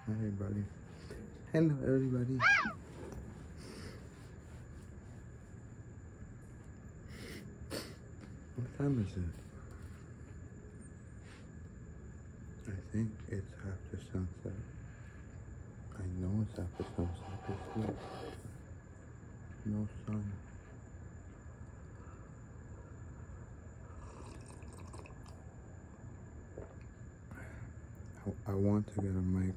Hi everybody. Hello everybody. What time is it? I think it's after sunset. I know it's after sunset. It's late. No sun. I want to get a mic.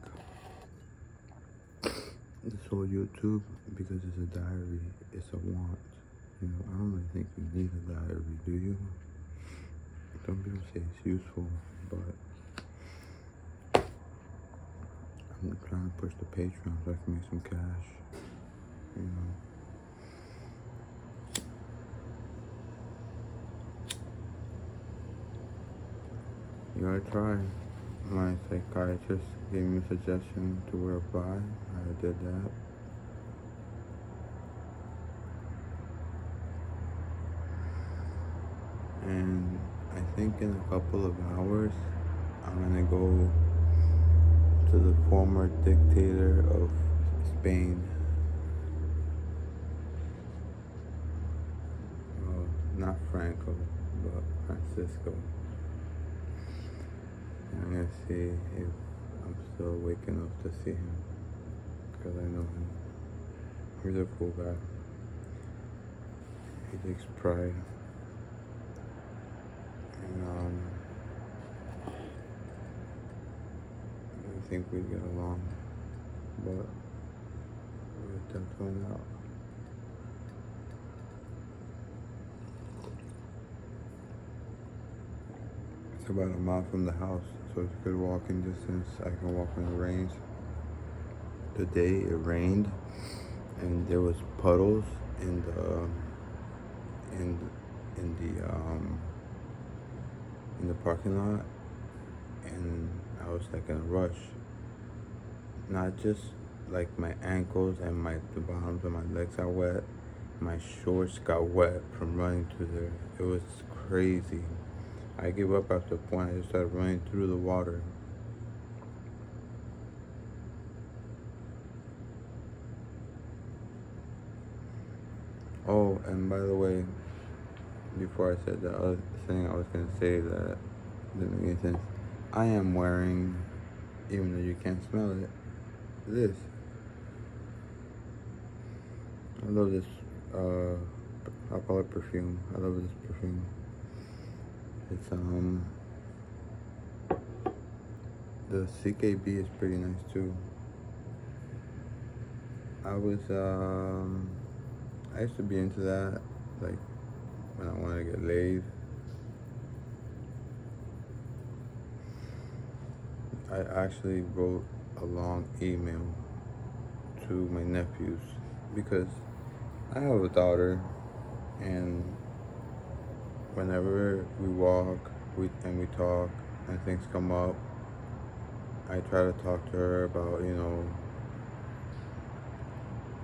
This whole YouTube, because it's a diary, it's a want. You know, I don't really think you need a diary, do you? Some people say it's useful, but I'm trying to push the Patreon so I can make some cash, you know. You gotta try. My psychiatrist gave me a suggestion to wear a bra. I did that. And I think in a couple of hours, I'm gonna go to the former dictator of Spain. Well, not Franco, but Francisco. I'm gonna see if I'm still awake enough to see him, because I know him. He's a cool guy. He takes pride. And I think we get along, but we're definitely not. It's about a mile from the house, so it's good walking distance. I can walk when it rains. Today it rained, and there was puddles in the parking lot, and I was like in a rush. Not just like my ankles and the bottoms of my legs got wet. My shorts got wet from running through there. It was crazy. I gave up after a point. I just started running through the water. Oh, and by the way, before I said the other thing I was going to say that didn't make any sense, I am wearing, even though you can't smell it, this. I love this, I'll call it perfume. I love this perfume. It's, the CKB is pretty nice too. I used to be into that, like, when I wanted to get laid. I actually wrote a long email to my nephews, because I have a daughter, and whenever we walk and we talk and things come up, I try to talk to her about, you know,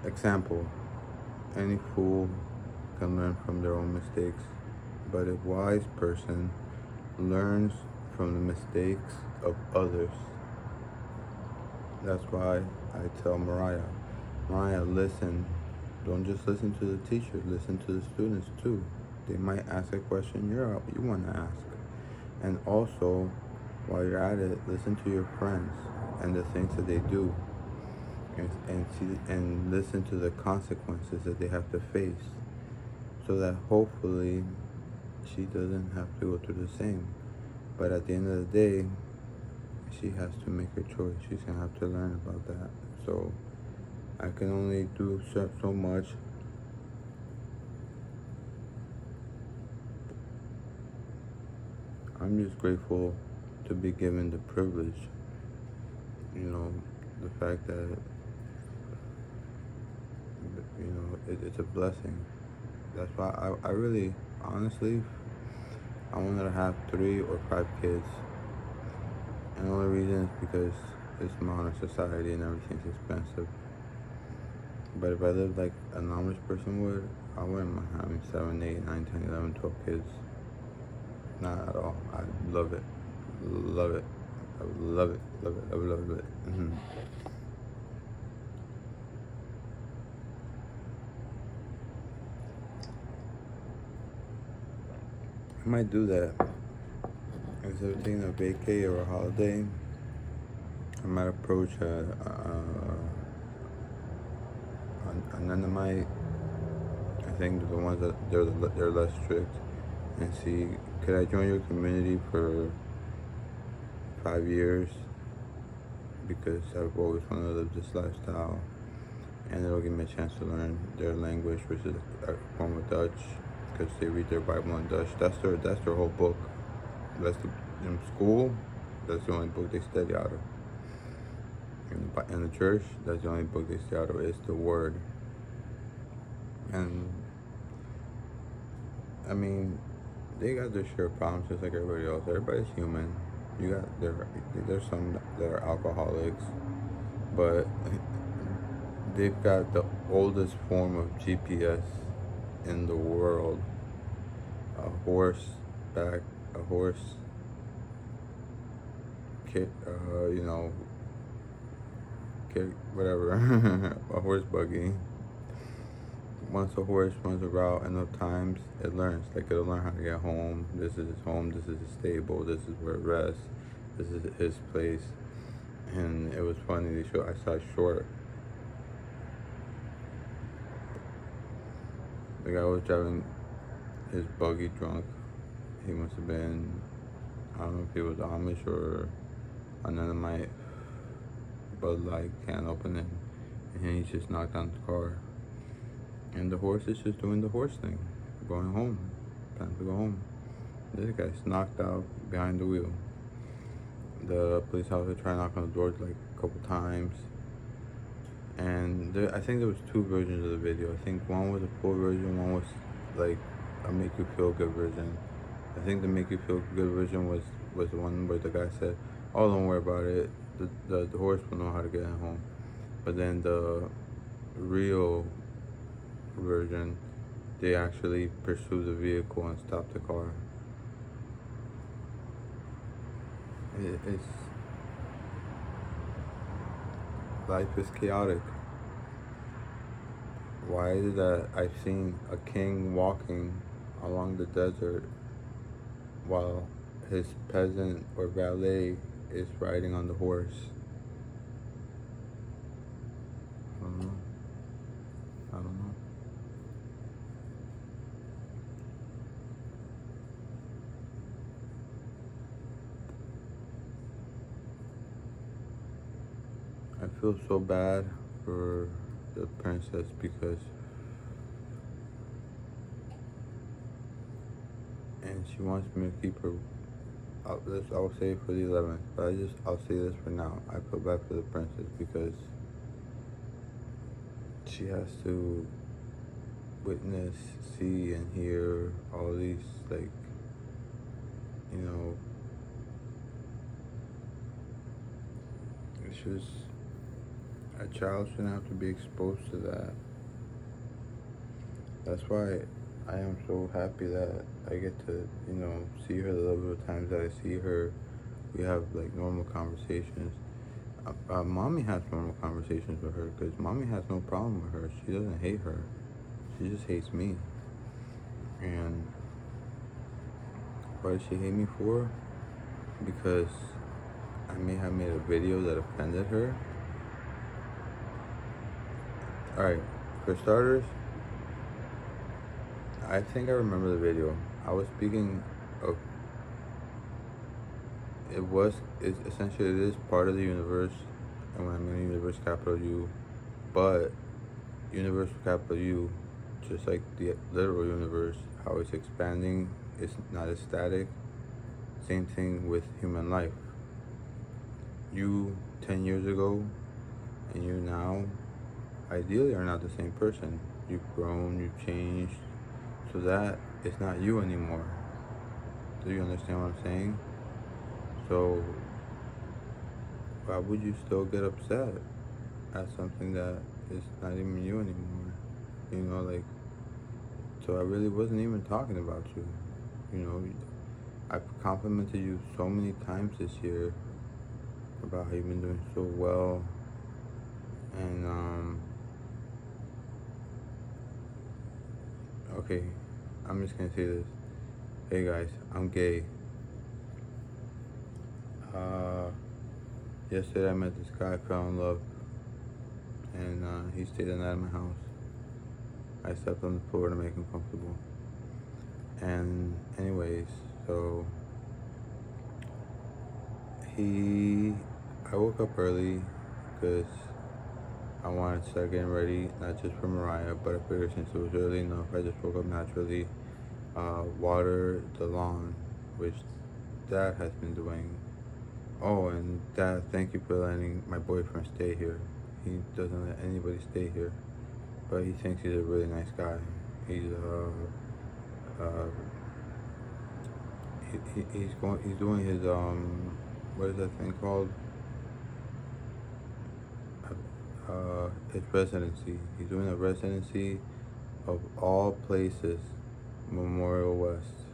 example, any fool can learn from their own mistakes, but a wise person learns from the mistakes of others. That's why I tell Mariah, listen, don't just listen to the teacher, listen to the students too. They might ask a question you want to ask. And also, while you're at it, listen to your friends and the things that they do, and listen to the consequences that they have to face, so that hopefully she doesn't have to go through the same. But at the end of the day, she has to make her choice. She's gonna have to learn about that. So I can only do so much. I'm just grateful to be given the privilege, you know, the fact that, you know, it's a blessing. That's why I really, honestly, I wanted to have 3 or 5 kids. And the only reason is because it's modern society and everything's expensive. But if I lived like a normal person would, I wouldn't mind having 7, 8, 9, 10, 11, 12 kids. Not at all. I love it. Love it. I would love it, love it, love it. I might do that. Instead of taking a vacay or a holiday, I might approach an Annamite. I think the ones that they're less strict, and see, could I join your community for 5 years? Because I've always wanted to live this lifestyle, and it'll give me a chance to learn their language, which is a form of Dutch, because they read their Bible in Dutch. That's their whole book. In school, that's the only book they study out of. In the church, that's the only book they study out of. It's the Word. And I mean, they got their share of problems just like everybody else. Everybody's human. There's some that are alcoholics, but they've got the oldest form of GPS in the world. A horse, whatever, a horse buggy. Once a horse runs a route enough times, it learns. Like, it'll learn how to get home. This is his home. This is his stable. This is where it rests. This is his place. And it was funny. I saw a short. The guy was driving his buggy drunk. He must have been, I don't know if he was Amish or an Annamite. Bud Light can opening, and he just knocked down the car. And the horse is just doing the horse thing, going home. Time to go home. This guy's knocked out behind the wheel. The police officer tried to knock on the door like a couple times. And I think there was 2 versions of the video. I think one was a full version, one was like a make you feel good version. I think the make you feel good version was the one where the guy said, "Oh, don't worry about it. The horse will know how to get home." But then the real version, they actually pursued the vehicle and stopped the car. Life is chaotic. Why is it that I've seen a king walking along the desert while his peasant or valet is riding on the horse? I don't know. I feel so bad for the princess because, and she wants me to keep her. I'll say it for the 11th, but I'll say this for now. I feel bad for the princess because she has to witness, see, and hear all these, like, it's just, a child shouldn't have to be exposed to that. That's why I am so happy that I get to, see her the little times that I see her. We have like normal conversations. Mommy has normal conversations with her because mommy has no problem with her. She doesn't hate her. She just hates me. And what does she hate me for? Because I may have made a video that offended her. Alright, for starters, I think I remember the video. I was speaking of, it's essentially, it is part of the universe, and when I mean universe, capital U, but universe with capital U, just like the literal universe, how it's expanding, it's not as static. Same thing with human life. You 10 years ago and you now ideally are not the same person. You've grown, you've changed, so that it's not you anymore. Do you understand what I'm saying? So why would you still get upset at something that is not even you anymore? So I really wasn't even talking about you. I've complimented you so many times this year, about how you've been doing so well, and okay, I'm just gonna say this. Hey guys, I'm gay. Yesterday I met this guy, fell in love, and he stayed the night at my house. I slept on the floor to make him comfortable. And anyways, so I woke up early because I wanted to start getting ready, not just for Mariah, but I figured since it was early enough, I just woke up naturally, water the lawn, which Dad has been doing. Oh, and Dad, thank you for letting my boyfriend stay here. He doesn't let anybody stay here, but he thinks he's a really nice guy. He's he's doing his what is that thing called? His residency. He's doing a residency of all places, Memorial West.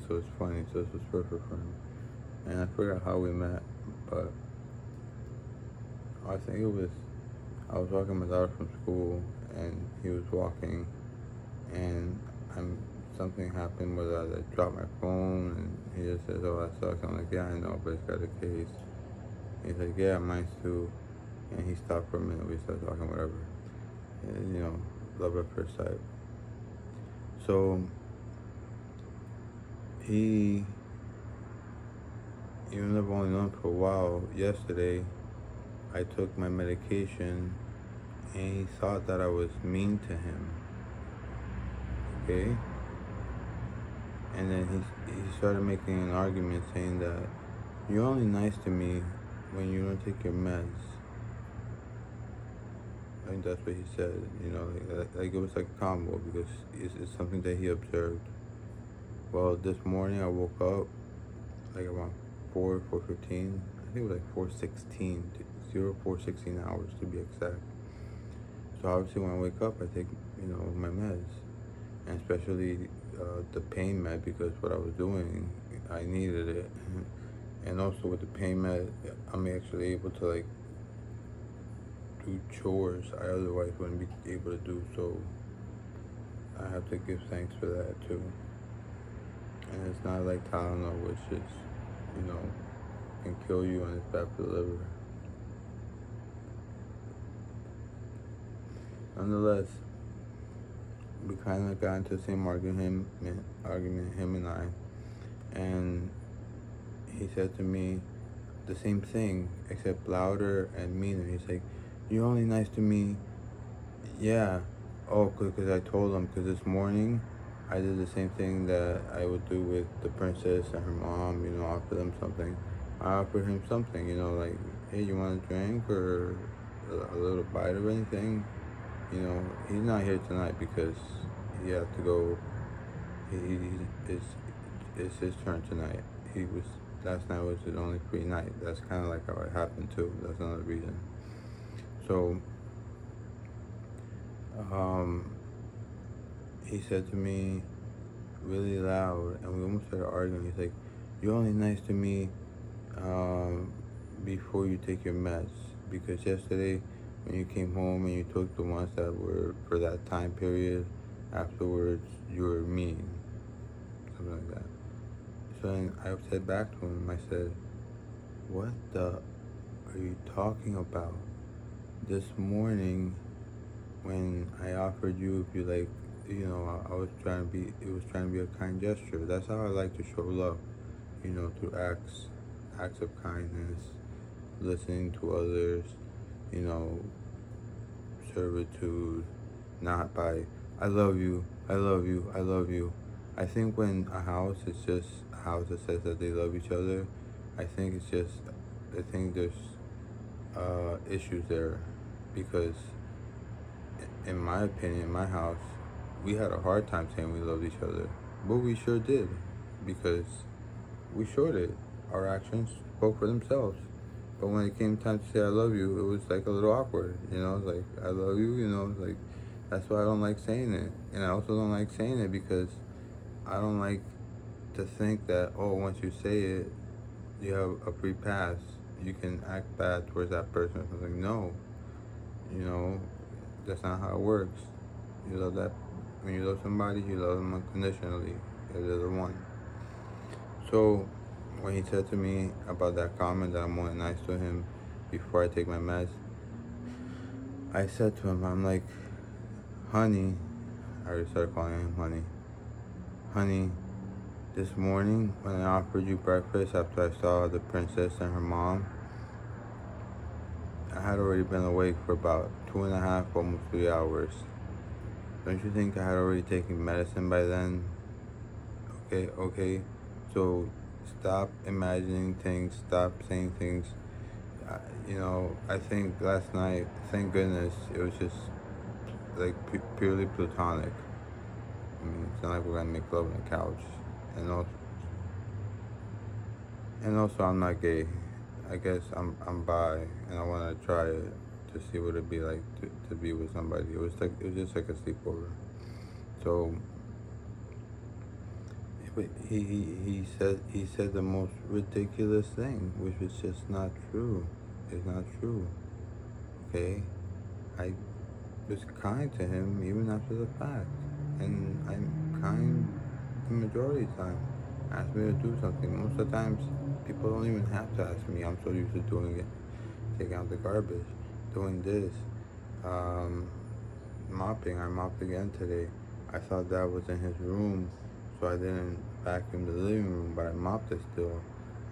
So it's funny. So this was perfect for him. And I forgot how we met, but I think it was, I was walking my daughter from school, and he was walking, and something happened where I dropped my phone, and he just says, "Oh, that sucks." I'm like, "Yeah, I know, but it's got a case." He's like, "Yeah, mine too." And he stopped for a minute. We started talking, whatever. And, you know, love at first sight. So he, even though I've only known for a while, yesterday I took my medication, and he thought that I was mean to him. Okay? And then he started making an argument saying that you're only nice to me when you don't take your meds. I think that's what he said, you know, like it was like a combo, because it's something that he observed. Well, this morning I woke up like around 4:15. I think it was like 4:16, 4:16 hours to be exact. So obviously when I wake up, I take, you know, my meds, and especially the pain med, because what I was doing, I needed it. And also with the pain med, I'm actually able to like do chores I otherwise wouldn't be able to do. So I have to give thanks for that too. And it's not like Tylenol, which is, you know, can kill you and it's bad for the liver. Nonetheless, we kind of got into the same argument, him and I, and he said to me the same thing, except louder and meaner. He's like, "You're only nice to me." Yeah. Oh, because I told him, because this morning I did the same thing that I would do with the princess and her mom, you know, offer them something. I offered him something, you know, like, "Hey, you want a drink or a little bite of anything?" You know, he's not here tonight because he had to go. It's his turn tonight. Last night was his only free night. That's kind of like how it happened too. That's another reason. So, he said to me really loud, and we almost started arguing. He's like, "You're only nice to me before you take your meds, because yesterday when you came home and you took the ones that were for that time period, afterwards you were mean." Something like that. So then I said back to him, I said, "What the are you talking about? This morning when I offered you, if you like, you know, it was trying to be a kind gesture. That's how I like to show love, you know, through acts of kindness, listening to others, you know, servitude, not by, I love you, I love you, I love you." I think when a house is just a house that says that they love each other, I think there's issues there, because in my opinion, in my house, we had a hard time saying we loved each other, but we sure did, because we sure did. Our actions spoke for themselves. But when it came time to say I love you, it was like a little awkward, you know, like, I love you, you know, like, that's why I don't like saying it. And I also don't like saying it because I don't like to think that, oh, once you say it, you have a free pass, you can act bad towards that person. I was like, no, you know, that's not how it works. You love that when you love somebody, you love them unconditionally. They're the one. So when he said to me about that comment that I'm only nice to him before I take my meds, I said to him, I'm like, honey, I already started calling him honey. Honey, this morning when I offered you breakfast after I saw the princess and her mom, I had already been awake for about 2.5, almost 3 hours. Don't you think I had already taken medicine by then? Okay. So stop imagining things, stop saying things. I think last night, thank goodness, it was just like purely platonic. I mean, it's not like we're gonna make love on the couch. And also I'm not gay. I guess I'm bi, and I want to try it to see what it'd be like to be with somebody. It was just like a sleepover. So, but he said the most ridiculous thing, which was just not true. It's not true. Okay, I was kind to him even after the fact, and I'm kind the majority of the time. Ask me to do something. Most of the times, people don't even have to ask me. I'm so used to doing it. Taking out the garbage, doing this, mopping. I mopped again today. I thought that was in his room, so I didn't vacuum the living room, but I mopped it still.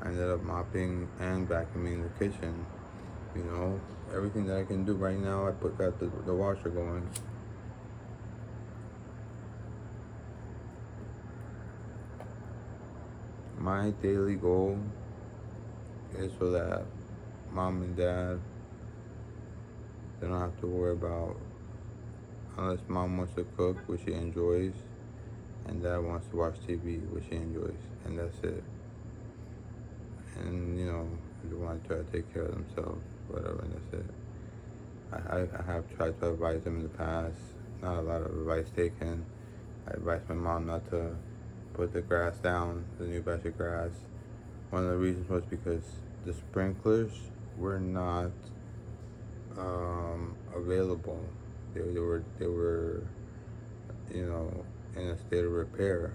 I ended up mopping and vacuuming the kitchen. You know, everything that I can do right now, I got the washer going. My daily goal is so that mom and dad, they don't have to worry about, unless mom wants to cook, which she enjoys, and dad wants to watch TV, which he enjoys, and that's it. And they want to try to take care of themselves, whatever, and that's it. I have tried to advise them in the past, not a lot of advice taken. I advised my mom not to put the grass down, the new batch of grass. One of the reasons was because the sprinklers were not available. They were in a state of repair.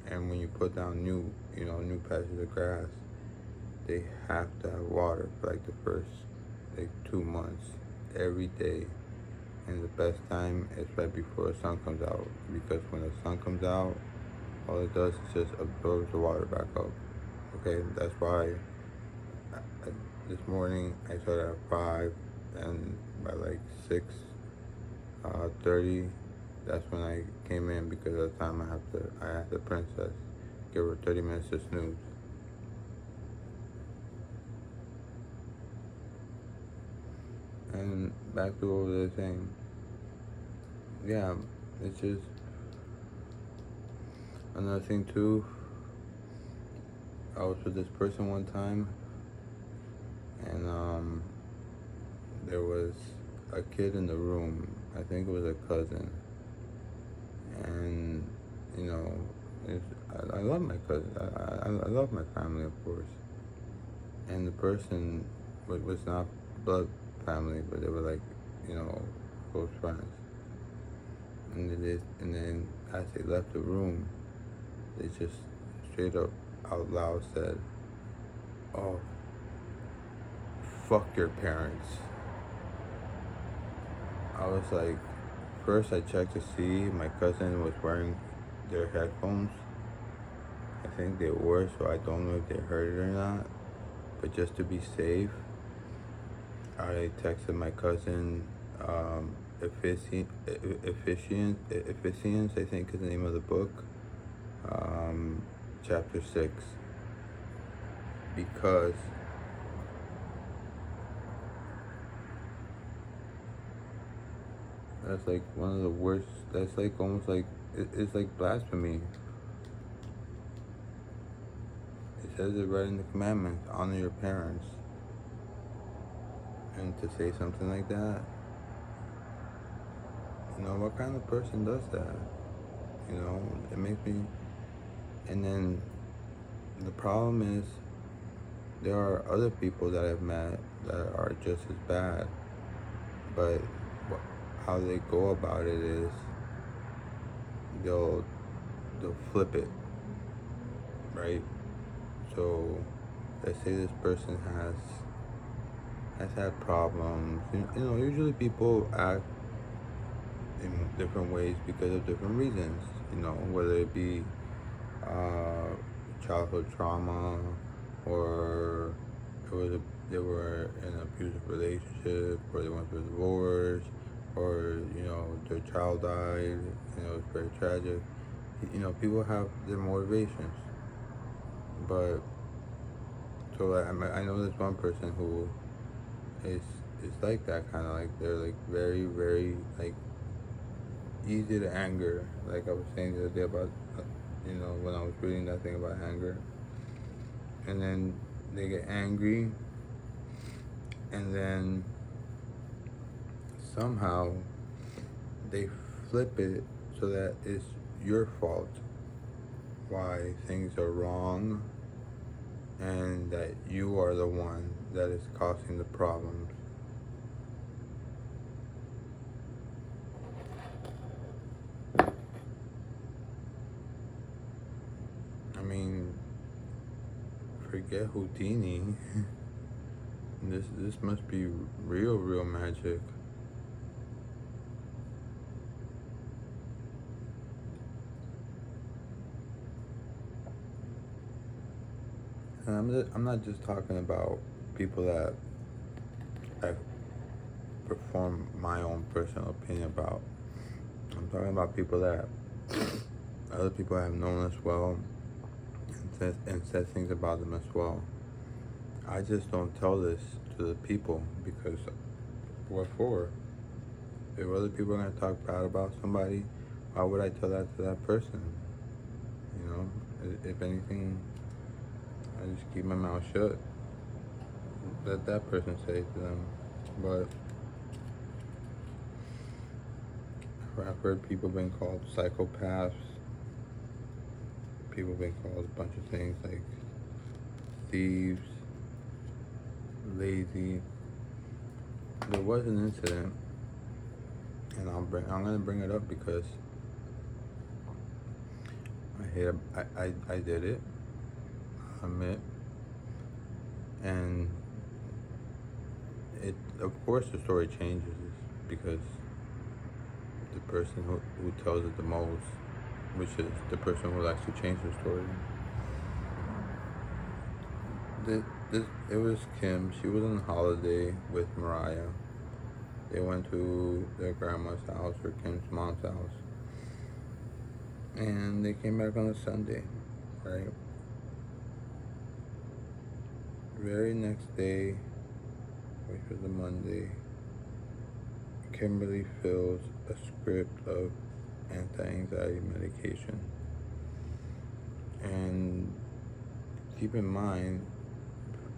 And when you put down new patches of grass, they have to have water for like the first 2 months every day. And the best time is right before the sun comes out, because when the sun comes out, all it does is just absorbs the water back up. Okay, that's why this morning I started at 5, and by like 6:30, that's when I came in, because at the time I had the princess. Give her 30 minutes to snooze. And back to what we were saying. Yeah, it's just another thing too. I was with this person one time, and there was a kid in the room. I think it was a cousin, and I love my cousin. I love my family, of course. And the person was not blood family, but they were like, close friends. And then as they left the room, they just straight up out loud said, "Oh, fuck your parents." I was like, first I checked to see my cousin was wearing their headphones. I think they were, so I don't know if they heard it or not. But just to be safe, I texted my cousin, Efficience, I think is the name of the book, chapter 6, because that's like one of the worst. That's like almost like it's like blasphemy. It says it right in the commandments: honor your parents. And to say something like that, what kind of person does that? It makes me. And then the problem is, there are other people that I've met that are just as bad, but how they go about it is they'll flip it, right? So let's say this person has had problems. Usually people act in different ways because of different reasons. Whether it be childhood trauma, or they were in an abusive relationship, or they went through a divorce, or their child died. It's very tragic. People have their motivations, but so I know there's one person who is like that, kind of like they're like very, very like easy to anger. Like I was saying the other day about when I was reading that thing about anger, and then they get angry, and then somehow they flip it so that it's your fault why things are wrong, and that you are the one that is causing the problems. I mean, forget Houdini. This must be real magic. And I'm not just talking about people that I perform my own personal opinion about. I'm talking about people that other people have known as well, and said things about them as well. I just don't tell this to the people because what for? If other people are going to talk bad about somebody, why would I tell that to that person? If anything, I just keep my mouth shut. Let that person say it to them. But I've heard people being called psychopaths. People being called a bunch of things like thieves, lazy. There was an incident, and I'm gonna bring it up because I did it. I admit, and of course the story changes because the person who tells it the most, which is the person who likes to change the story. It was Kim. She was on holiday with Mariah. They went to their grandma's house, or Kim's mom's house, and they came back on a Sunday, right? Very next day, which was a Monday, Kimberly fills a script of anti-anxiety medication. And keep in mind,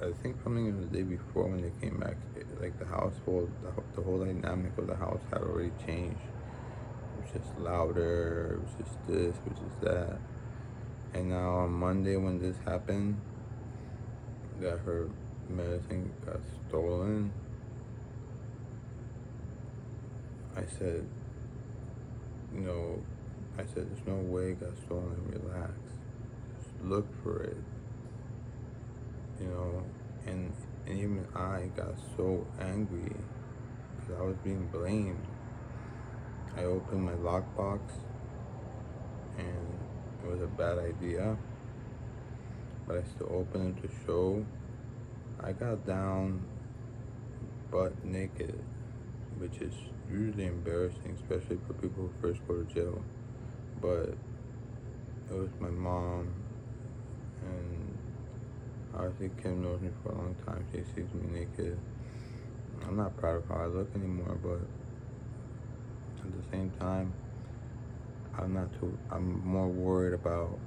I think coming in the day before when they came back, like the household, the whole dynamic of the house had already changed. It was just louder, it was just this, it was just that. And now on Monday when this happened, that her medicine got stolen, I said, there's no way it got stolen. Relax. Just look for it. And even I got so angry because I was being blamed. I opened my lockbox, and it was a bad idea, but I still opened it to show. I got down butt naked, which is usually embarrassing, especially for people who first go to jail. But it was my mom, and obviously Kim knows me for a long time. She sees me naked. I'm not proud of how I look anymore, but at the same time, I'm more worried about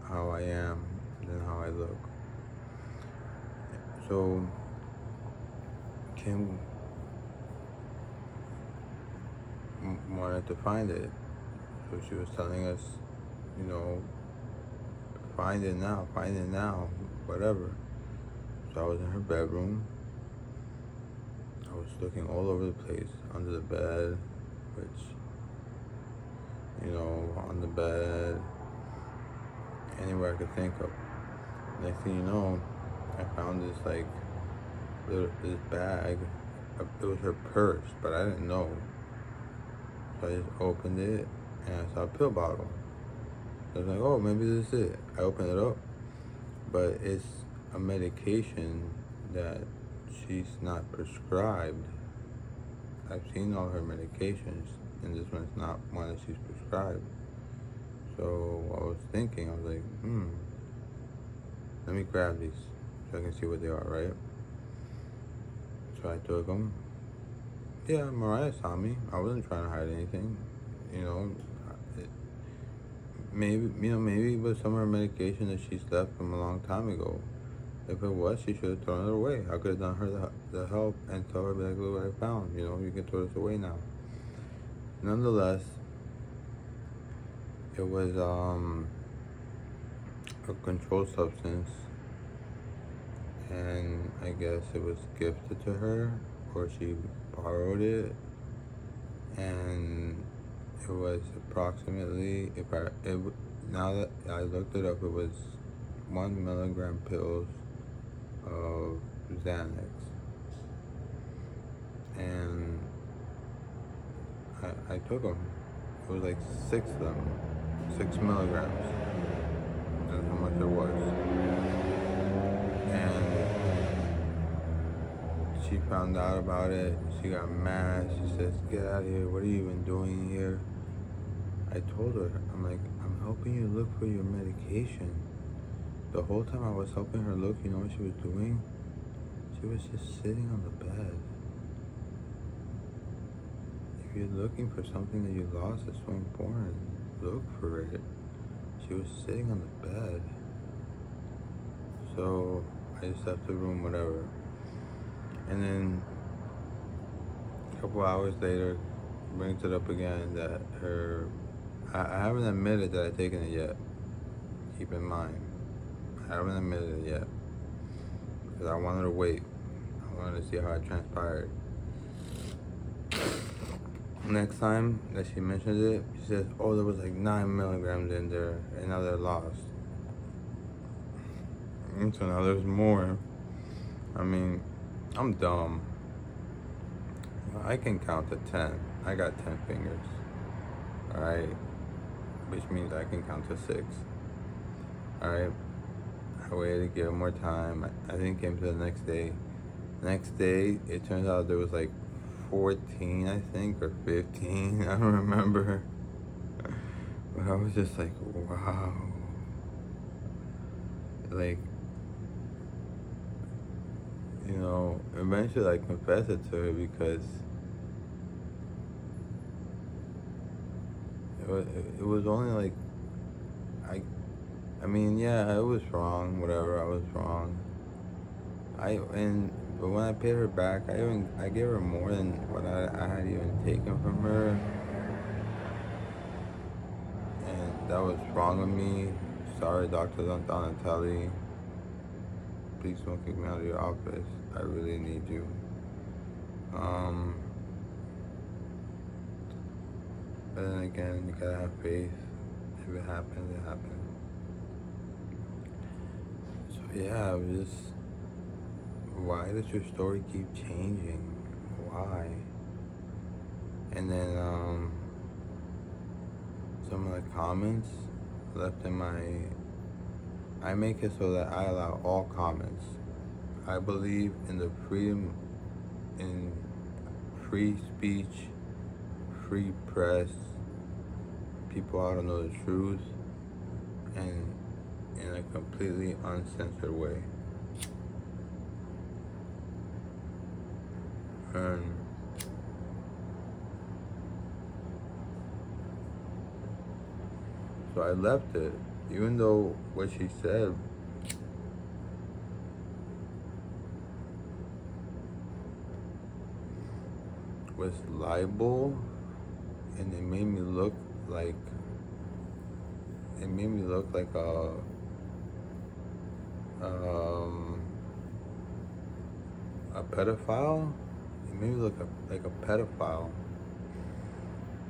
how I am than how I look. So Kim wanted to find it, so she was telling us, find it now, whatever. So I was in her bedroom. I was looking all over the place, under the bed, which, you know, on the bed, anywhere I could think of. Next thing you know, I found this this bag. It was her purse, but I didn't know. So I just opened it and I saw a pill bottle. I was like, oh, maybe this is it. I opened it up, but it's a medication that she's not prescribed. I've seen all her medications, and this one's not one that she's prescribed. So I was thinking, I was like, let me grab these so I can see what they are, right? So I took them. Yeah, Mariah saw me. I wasn't trying to hide anything, you know. Maybe it was some of her medication that she's left from a long time ago. If it was, she should have thrown it away. I could have done her the help and told her, like, look what I found. You know, you can throw this away now. Nonetheless, it was a controlled substance, and I guess it was gifted to her, or she borrowed it, and it was approximately, now that I looked it up, it was 1 milligram pills of Xanax, and I took them. It was like 6 of them, 6 milligrams. That's how much it was. And she found out about it. She got mad. She says, "Get out of here. What are you even doing here?" I told her, I'm like, I'm helping you look for your medication. The whole time I was helping her look, you know what she was doing? She was just sitting on the bed. If you're looking for something that you lost that's so important, look for it. She was sitting on the bed. So I just left the room, whatever. And then a couple hours later, brings it up again that I haven't admitted that I've taken it yet. Keep in mind, I haven't admitted it yet because I wanted to wait. I wanted to see how it transpired. Next time that she mentions it, she says, "Oh, there was like 9 milligrams in there, and now they're lost." And so now there's more. I mean, I'm dumb. I can count to 10. I got 10 fingers. Alright? Which means I can count to 6. Alright? I waited to give him more time. I think it came to the next day. Next day, it turns out there was like 14, I think, or 15. I don't remember. But I was just like, wow. Like, you know, eventually I confessed it to her because it was only like, I mean, yeah, I was wrong, whatever, I was wrong. But when I paid her back, I gave her more than what I had even taken from her. And that was wrong of me. Sorry, Dr. Donatelli. Please don't kick me out of your office. I really need you. But then again, you gotta have faith. If it happens, it happens. So yeah, it was just, why does your story keep changing? Why? And then some of the comments left in I make it so that I allow all comments. I believe in the freedom, in free speech, free press, people ought to know the truth, and in a completely uncensored way. And so I left it, even though what she said was libel, and it made me look like a pedophile. He made me look like a pedophile.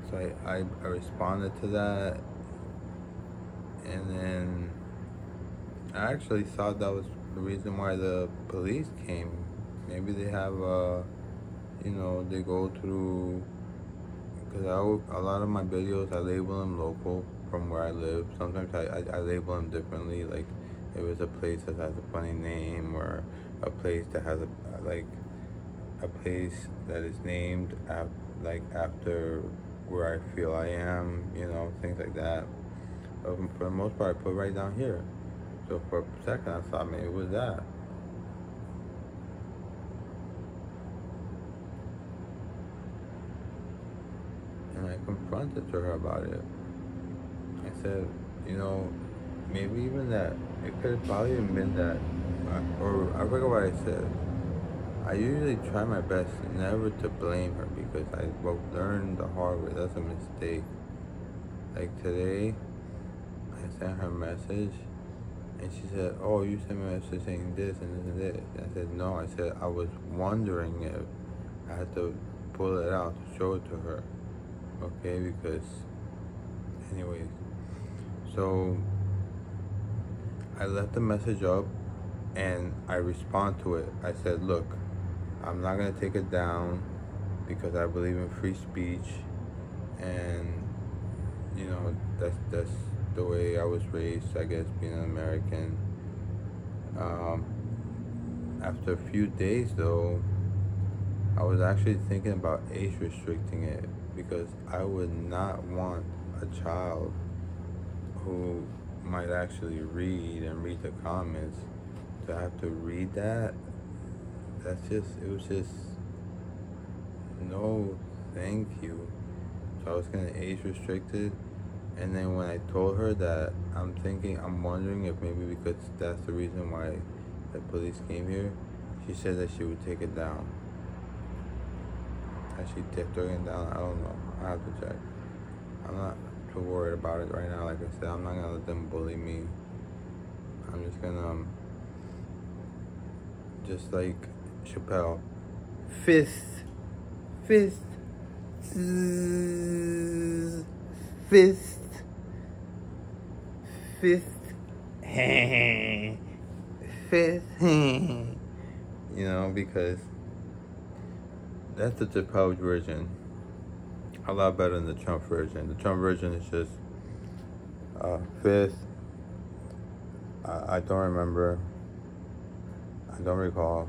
So I responded to that, and then I actually thought that was the reason why the police came. Maybe they have they go through, because a lot of my videos I label them local from where I live. Sometimes I label them differently, like if it's a place that has a funny name, or a place that has a place that is named after where I feel I am, things like that. But for the most part, I put right down here. So for a second, I thought maybe it was that. And I confronted to her about it. I said, maybe even that, it could have probably even been that, or I forget what I said. I usually try my best never to blame her, because I learned the hard way. That's a mistake. Like today, I sent her a message, and she said, "Oh, you sent me a message saying this and this and this." And I said, "No." I said, "I was wondering if I had to pull it out to show it to her." Okay, because, anyways, so I left the message up, and I respond to it. I said, "Look, I'm not gonna take it down because I believe in free speech, and that's the way I was raised, I guess, being an American." After a few days, though, I was actually thinking about age restricting it, because I would not want a child who might actually read the comments to have to read that. It was just, no, thank you. So I was gonna age restrict it. And then when I told her that I'm wondering if maybe because that's the reason why the police came here, she said that she would take it down. Has she taken it down? I don't know. I have to check. I'm not too worried about it right now. Like I said, I'm not gonna let them bully me. I'm just gonna, just like Chappelle, fist, fist, fist, fist, fist, because that's the Chappelle version. A lot better than the Trump version. The Trump version is just fifth. I don't remember. I don't recall.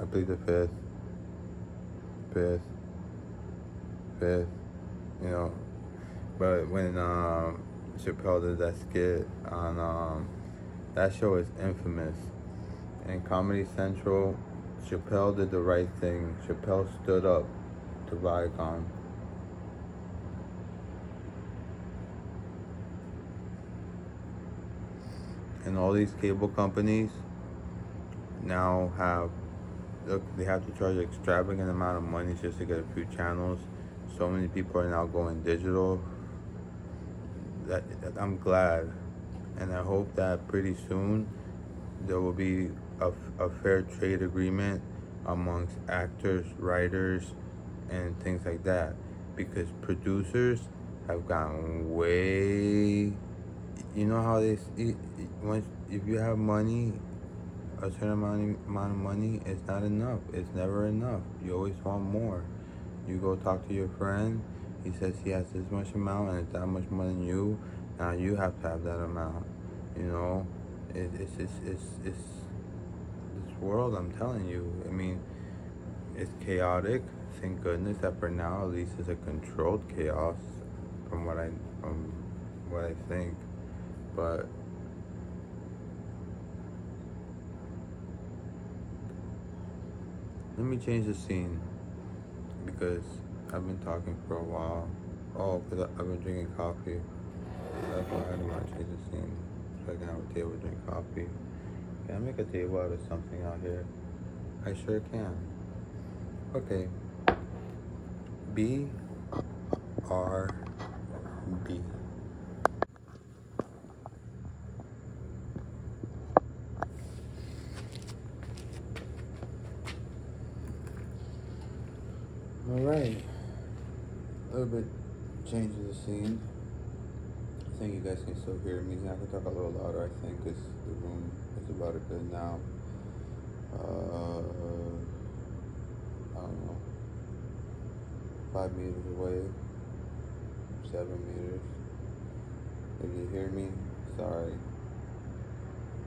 I plead the fifth. But when Chappelle did that skit on that show is infamous. In Comedy Central, Chappelle did the right thing. Chappelle stood up to Viacom. And all these cable companies now they have to charge an extravagant amount of money just to get a few channels. So many people are now going digital. That I'm glad, and I hope that pretty soon there will be a fair trade agreement amongst actors, writers, and things like that, because producers have gotten way, how if you have money, a certain amount of money, it's not enough. It's never enough. You always want more. You go talk to your friend, he says he has this much amount and it's that much more than you. Now you have to have that amount. It's this world, I'm telling you. I mean, it's chaotic. Thank goodness that for now, at least it's a controlled chaos from what I think. But let me change the scene, because I've been talking for a while. Oh, because I've been drinking coffee. That's why I had to change the scene, so I can have a table to drink coffee. Can I make a table out of something out here? I sure can. Okay. BRB. Alright, a little bit change of the scene. I think you guys can still hear me. I can talk a little louder, I think, because the room is about as good now. I don't know, 5 meters away, 7 meters. If you hear me, sorry.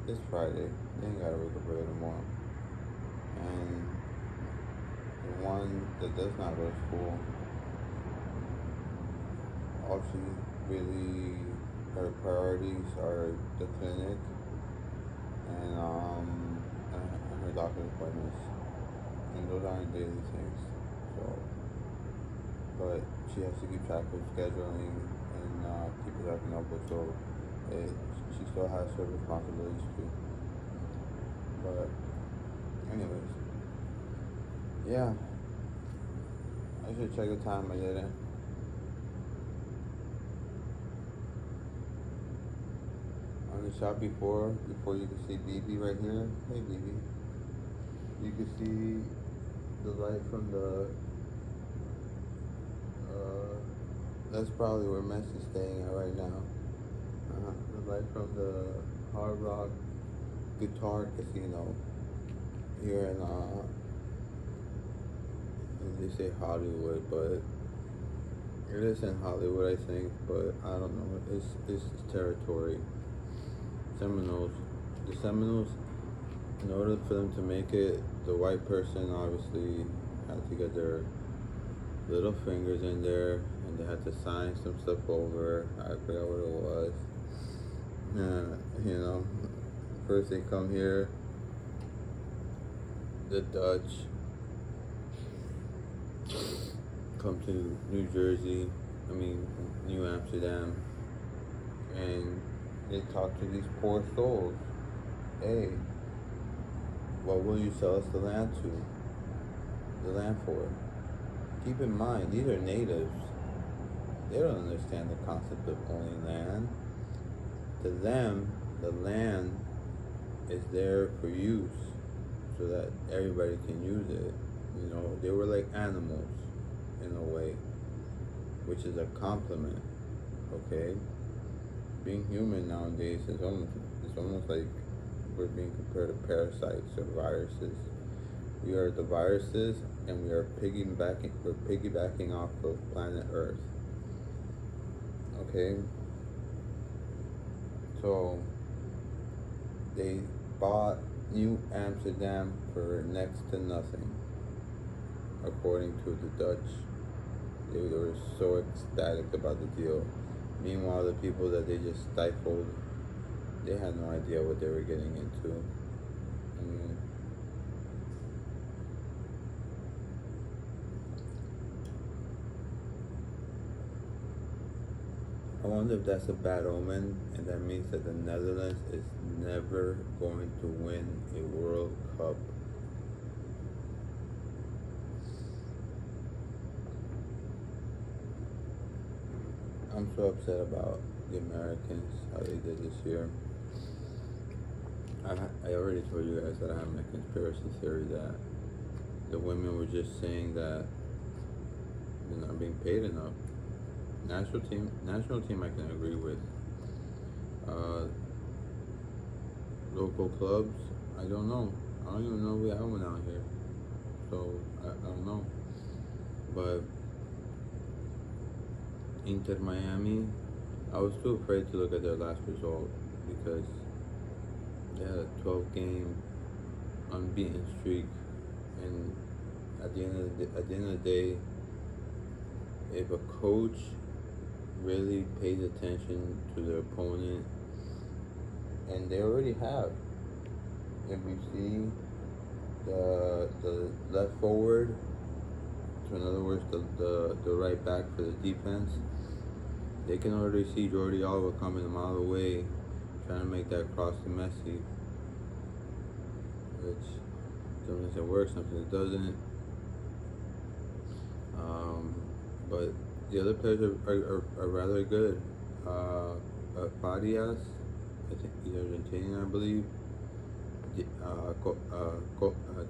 It's Friday. They ain't gotta wake up early tomorrow. And the one that does not go to school, all she really, her priorities are the clinic and her doctor's appointments. And those aren't daily things. So, but she has to keep track of scheduling and keep it up and up with. So she still has her responsibilities too. But anyways, yeah, I should check the time. I didn't. On the shot before you can see BB right here. Hey BB, you can see the light from the. That's probably where Messi's staying at right now. The light from the Hard Rock Guitar Casino here in they say Hollywood, but it is in Hollywood, I think. But I don't know. It's territory. Seminoles. The Seminoles, in order for them to make it, the white person obviously had to get their little fingers in there, and they had to sign some stuff over. I forgot what it was. You know, first they come here, the Dutch come to New Jersey, New Amsterdam, and they talk to these poor souls. Hey, what will you sell us the land for? Keep in mind, these are natives. They don't understand the concept of owning land. To them, the land is there for use so that everybody can use it. You know, they were like animals in a way, which is a compliment, okay? Being human nowadays is almost like we're being compared to parasites or viruses. We are the viruses, and we're piggybacking off of planet Earth. Okay? So they bought New Amsterdam for next to nothing, according to the Dutch. They were so ecstatic about the deal. Meanwhile, the people that they just stifled, they had no idea what they were getting into. I wonder if that's a bad omen, and that means that the Netherlands is never going to win a World Cup. I'm so upset about the Americans, how they did this year. I already told you guys that I have a conspiracy theory that the women were just saying that they're not being paid enough. National team I can agree with. Local clubs, I don't know. I don't even know if we have one out here. So, I don't know. But Inter Miami, I was too afraid to look at their last result because they had a 12-game unbeaten streak, and at the end of the day, if a coach really pays attention to their opponent, and they already have. If we see the left forward, so in other words, the right back for the defense, they can already see Jordi Alba coming a mile away, trying to make that cross to Messi, which sometimes it works, sometimes it doesn't. But the other players are rather good. Farias, I think he's Argentinian, I believe.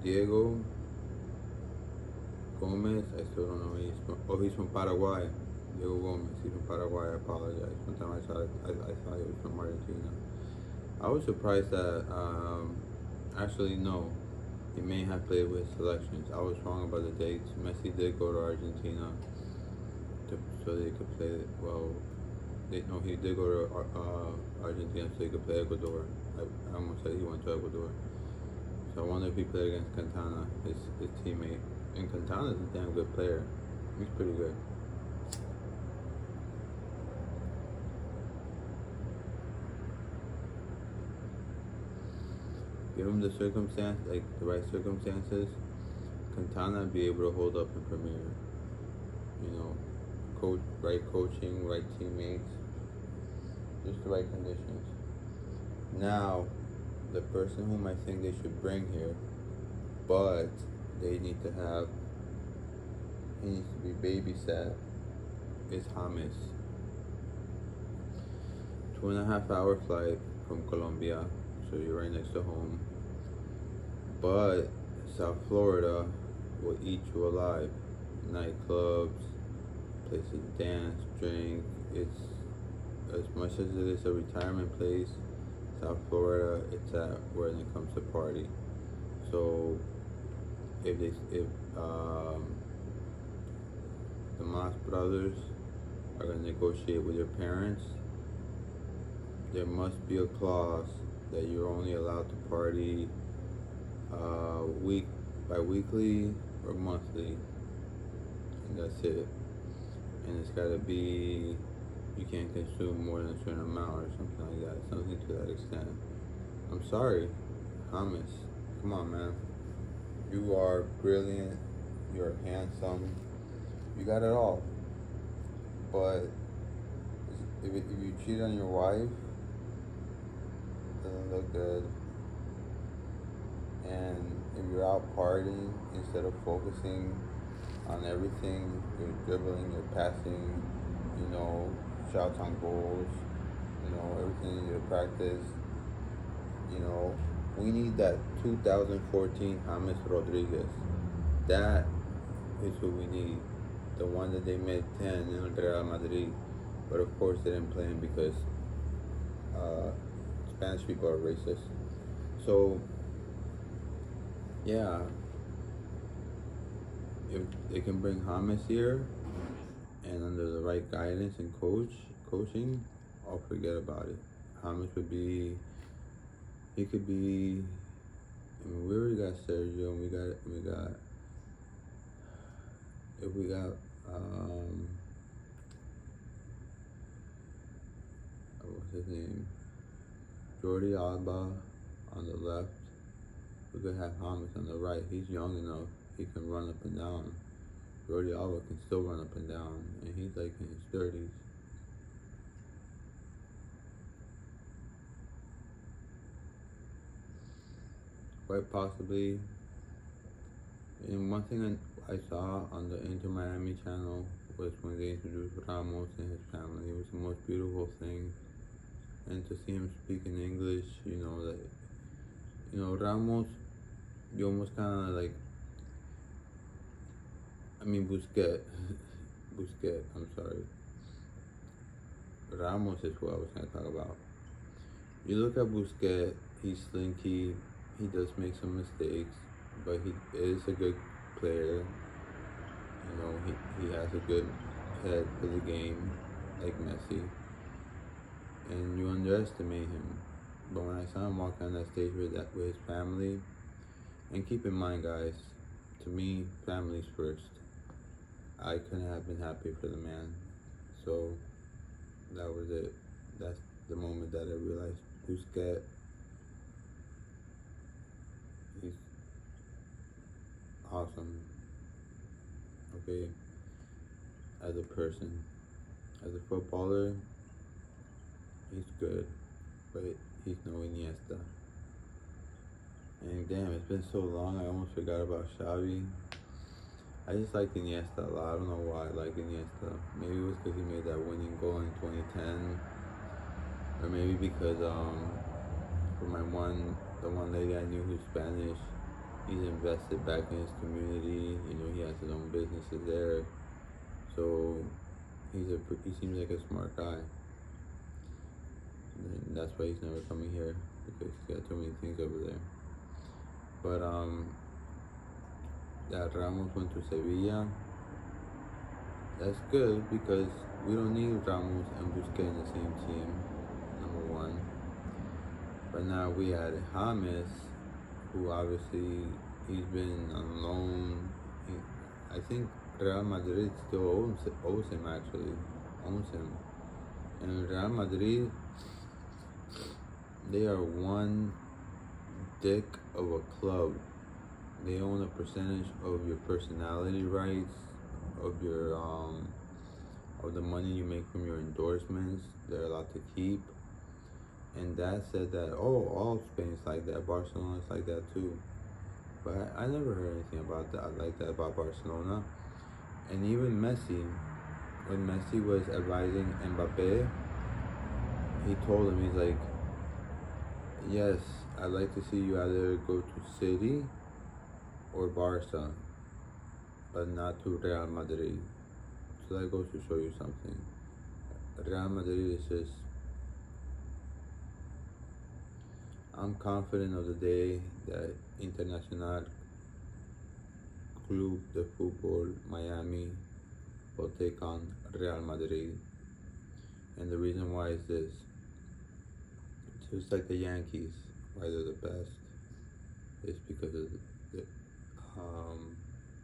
Diego, Gomez, I still don't know. He's from Paraguay. Diego Gomez, he's from Paraguay. I apologize. One time I thought he was from Argentina. I was surprised that, actually, no. He may have played with selections. I was wrong about the dates. Messi did go to Argentina so they could play. Well, no, he did go to Argentina so he could play Ecuador. I almost said he went to Ecuador. So I wonder if he played against Cantana, his teammate. And Cantana's a damn good player. He's pretty good. Give him the circumstance, like the right circumstances, Cantana be able to hold up in Premier. You know, right coaching, right teammates, just the right conditions. Now, the person whom I think they should bring here, but they need to have, he needs to be babysat, is James. 2.5 hour flight from Colombia, so you're right next to home. But South Florida will eat you alive. Nightclubs, places to dance, drink. It's, as much as it is a retirement place, South Florida, it's at where it comes to party. So if the Mas brothers are gonna negotiate with your parents, there must be a clause that you're only allowed to party bi-weekly or monthly, and that's it. And it's gotta be, you can't consume more than a certain amount or something like that, something to that extent. I'm sorry, James, come on, man. You are brilliant, you're handsome, you got it all. But if you cheat on your wife, it doesn't look good. And if you're out partying, instead of focusing on everything, you're dribbling, you're passing, you know, shots on goals, you know, everything you need to practice. You know, we need that 2014 James Rodriguez. That is who we need. The one that they made 10 in Real Madrid. But of course they didn't play him because Spanish people are racist. So, yeah, if they can bring James here and under the right guidance and coaching, I'll forget about it. James would be, he could be, I mean, we already got Sergio, and if we got, what's his name? Jordi Alba on the left. We could have James on the right. He's young enough. He can run up and down. Jordi Alba can still run up and down, and he's like in his 30s. Quite possibly. And one thing I saw on the Inter Miami channel was when they introduced Ramos and his family. It was the most beautiful thing. And to see him speak in English, you know, that, you know, Ramos, you almost kind of like, I mean, Busquets, I'm sorry. Ramos is what I was going to talk about. You look at Busquets, he's slinky, he does make some mistakes, but he is a good player. You know, he has a good head for the game, like Messi. And you underestimate him. But when I saw him walk on that stage with his family, and keep in mind, guys, to me, family's first. I couldn't have been happier for the man. So that was it. That's the moment that I realized Busquets, he's awesome. Okay, as a person, as a footballer, he's good, but he's no Iniesta. And damn, it's been so long, I almost forgot about Xavi. I just like Iniesta a lot. I don't know why I like Iniesta. Maybe it was because he made that winning goal in 2010, or maybe because for the one lady I knew who's Spanish, he's invested back in his community. You know, he has his own businesses there. So he seems like a smart guy. And that's why he's never coming here, because he got too many things over there. But that Ramos went to Sevilla. That's good because we don't need Ramos and Busquets in the same team. Number one. But now we had James, who obviously he's been on loan. I think Real Madrid still owns him actually, owns him. And Real Madrid, they are one dick of a club. They own a percentage of your personality rights, of your of the money you make from your endorsements. They're allowed to keep. And Dad said that, all Spain's like that, Barcelona's like that too. But I never heard anything about that, like that about Barcelona. And even Messi, when Messi was advising Mbappe, he told him, he's like, yes, I'd like to see you either go to City or Barca, but not to Real Madrid. So that goes to show you something. Real Madrid is just, I'm confident of the day that Internacional Club de Fútbol Miami will take on Real Madrid. And the reason why is this. Just like the Yankees, why they're the best, is because of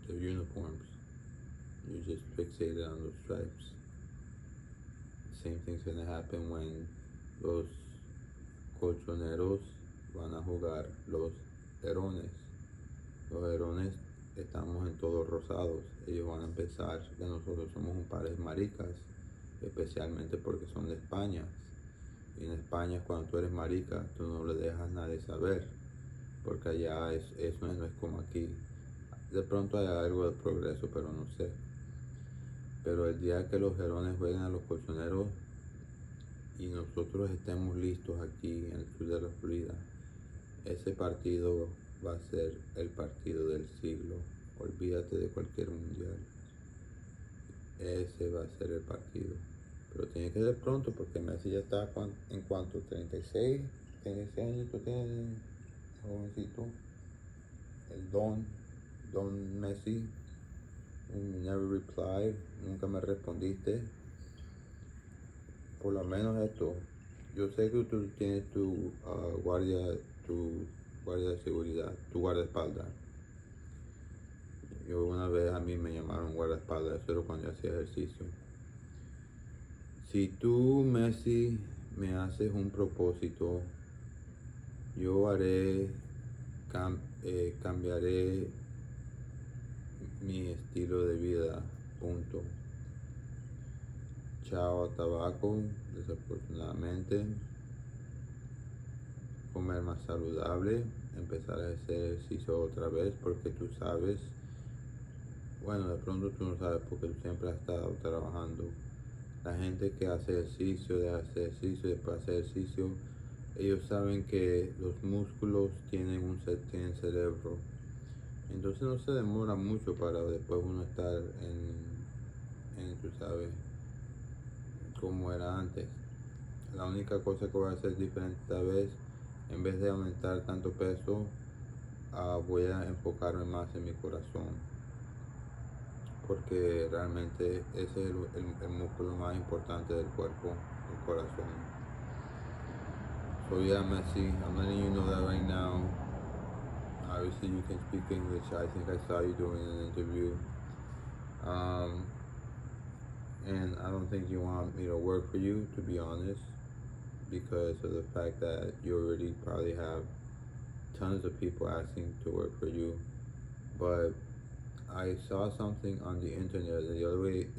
their uniforms. You're just fixated on those stripes. Same thing's gonna happen when los colchoneros van a jugar los Herones. Los Herones estamos en todos rosados. Ellos van a pensar que nosotros somos un par de maricas, especialmente porque son de España. Y en España, cuando tú eres marica, tú no le dejas a nadie saber, porque allá eso no es como aquí. De pronto hay algo de progreso, pero no sé. Pero el día que los Herones jueguen a los colchoneros y nosotros estemos listos aquí en el sur de la Florida, ese partido va a ser el partido del siglo. Olvídate de cualquier mundial. Ese va a ser el partido. Pero tiene que ser pronto porque Messi ya está en cuanto 36 años tiene, jovencito. El Don Messi. Never replied, nunca me respondiste. Por lo menos esto. Yo sé que tú tienes tu guardia de seguridad, tu guardaespaldas. Yo una vez a mí me llamaron guardaespaldas, eso era cuando yo hacía ejercicio. Si tú, Messi, me haces un propósito, yo cambiaré mi estilo de vida, punto. Chao a tabaco, desafortunadamente. Comer más saludable, empezar a hacer ejercicio otra vez, porque tú sabes, bueno, de pronto tú no sabes porque tú siempre has estado trabajando. La gente que hace ejercicio, después hace ejercicio, ellos saben que los músculos tienen cerebro. Entonces no se demora mucho para después uno estar tú sabes, como era antes. La única cosa que voy a hacer diferente esta vez, en vez de aumentar tanto peso, voy a enfocarme más en mi corazón. Porque realmente ese es el músculo más importante del cuerpo, el corazón. So yeah, Messi, I'm letting you know that right now. Obviously you can speak English. I think I saw you doing an interview. And I don't think you want me to work for you, to be honest, because of the fact that you already probably have tons of people asking to work for you. But I saw something on the internet.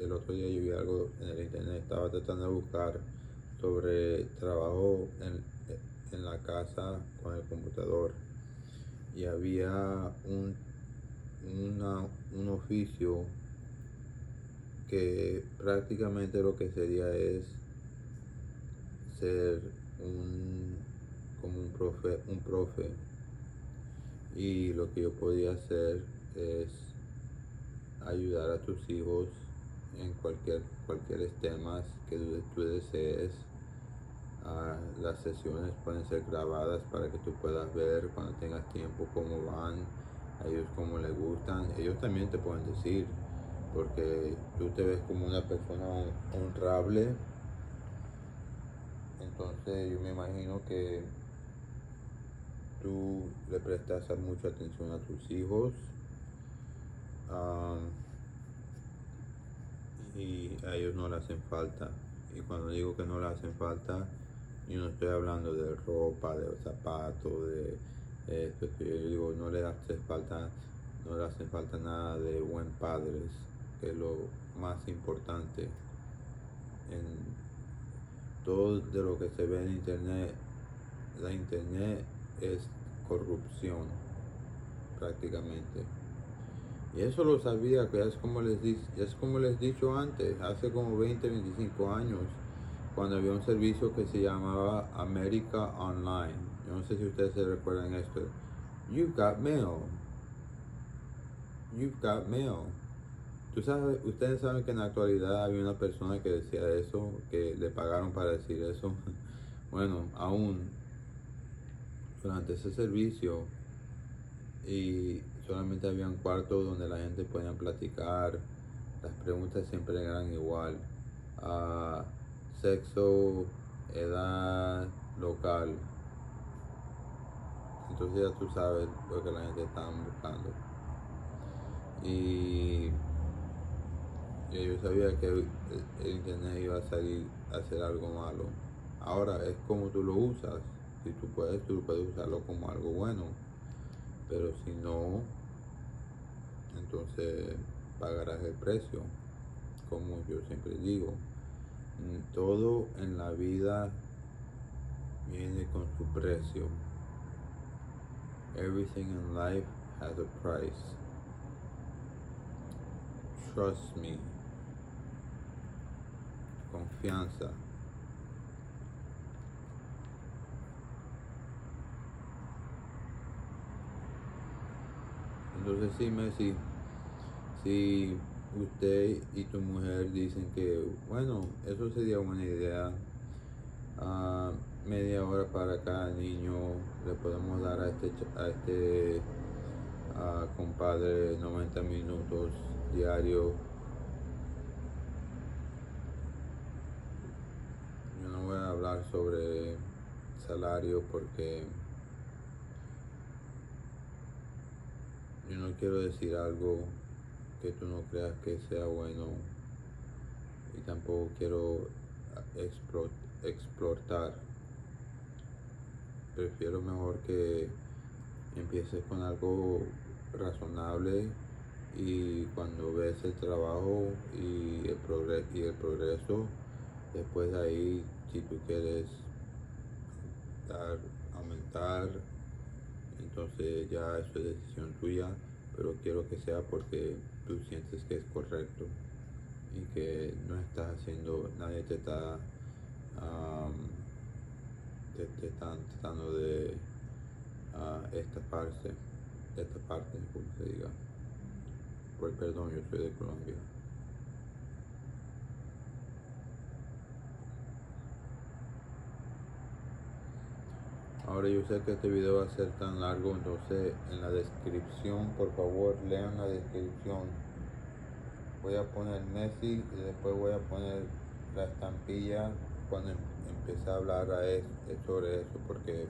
El otro día yo vi algo en el internet. Estaba tratando de buscar sobre trabajo en la casa con el computador. Y había un oficio que prácticamente lo que sería es ser como un profe. Y lo que yo podía hacer es ayudar a tus hijos en cualquier temas que tú desees. Las sesiones pueden ser grabadas para que tú puedas ver cuando tengas tiempo cómo van, a ellos cómo les gustan. Ellos también te pueden decir, porque tú te ves como una persona honrable. Entonces yo me imagino que tú le prestas mucha atención a tus hijos. Y a ellos no le hacen falta. Y cuando digo que no le hacen falta, yo no estoy hablando de ropa, de zapatos, de esto. Yo digo, no le hacen falta nada de buen padres, que es lo más importante. En todo de lo que se ve en internet, la internet es corrupción prácticamente. Y eso lo sabía, que es como les he dicho antes, hace como 20, 25 años, cuando había un servicio que se llamaba America Online. Yo no sé si ustedes se recuerdan esto. You've got mail. You've got mail. Ustedes saben que en la actualidad había una persona que decía eso, que le pagaron para decir eso. Bueno, aún durante ese servicio, y solamente había un cuarto donde la gente podía platicar. Las preguntas siempre eran igual: sexo, edad, local. Entonces ya tú sabes lo que la gente estaba buscando. Y yo sabía que el internet iba a salir a hacer algo malo. Ahora es como tú lo usas. Si tú puedes usarlo como algo bueno. Pero si no, entonces pagarás el precio. Como yo siempre digo, todo en la vida viene con su precio. Everything in life has a price. Trust me. Confianza. Entonces sí, Messi, si usted y tu mujer dicen que, bueno, eso sería buena idea, media hora para cada niño le podemos dar a este compadre 90 minutos diarios. Yo no voy a hablar sobre salario porque yo no quiero decir algo que tú no creas que sea bueno, y tampoco quiero explotar. Prefiero mejor que empieces con algo razonable, y cuando ves el trabajo y el progreso, después de ahí, si tú quieres aumentar, entonces ya eso es decisión tuya, pero quiero que sea porque tú sientes que es correcto y que no estás haciendo, nadie te está te están tratando de esta parte, como se diga. Pues perdón, yo soy de Colombia. Ahora yo sé que este video va a ser tan largo, entonces en la descripción, por favor, lean la descripción. Voy a poner Messi y después voy a poner la estampilla cuando empecé a hablar sobre eso, porque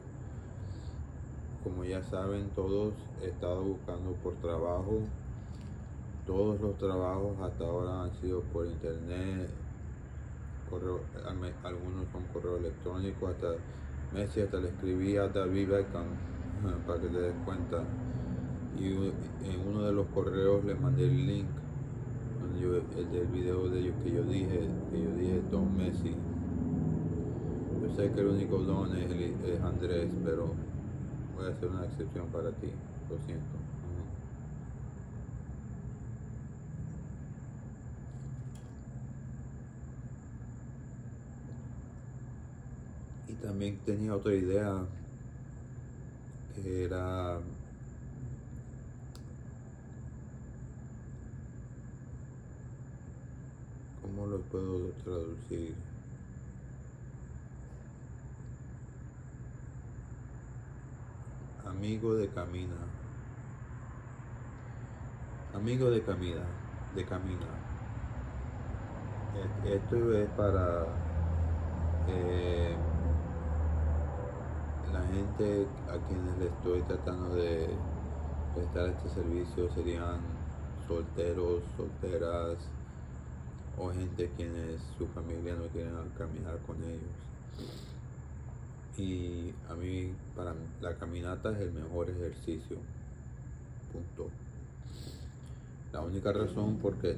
como ya saben todos, he estado buscando por trabajo. Todos los trabajos hasta ahora han sido por internet, algunos con correo electrónico. Hasta Messi hasta le escribí a David Beckham para que te des cuenta, y en uno de los correos le mandé el link el del video de ellos que yo dije Don Messi. Yo sé que el único don es Andrés, pero voy a hacer una excepción para ti, lo siento. Y también tenía otra idea, que era ¿cómo lo puedo traducir? Amigo de camina, amigo de camina. Esto es para eh, la gente a quienes le estoy tratando de prestar este servicio. Serían solteros, solteras o gente quienes su familia no quieren caminar con ellos. Y a mí, para la caminata es el mejor ejercicio, punto. La única razón porque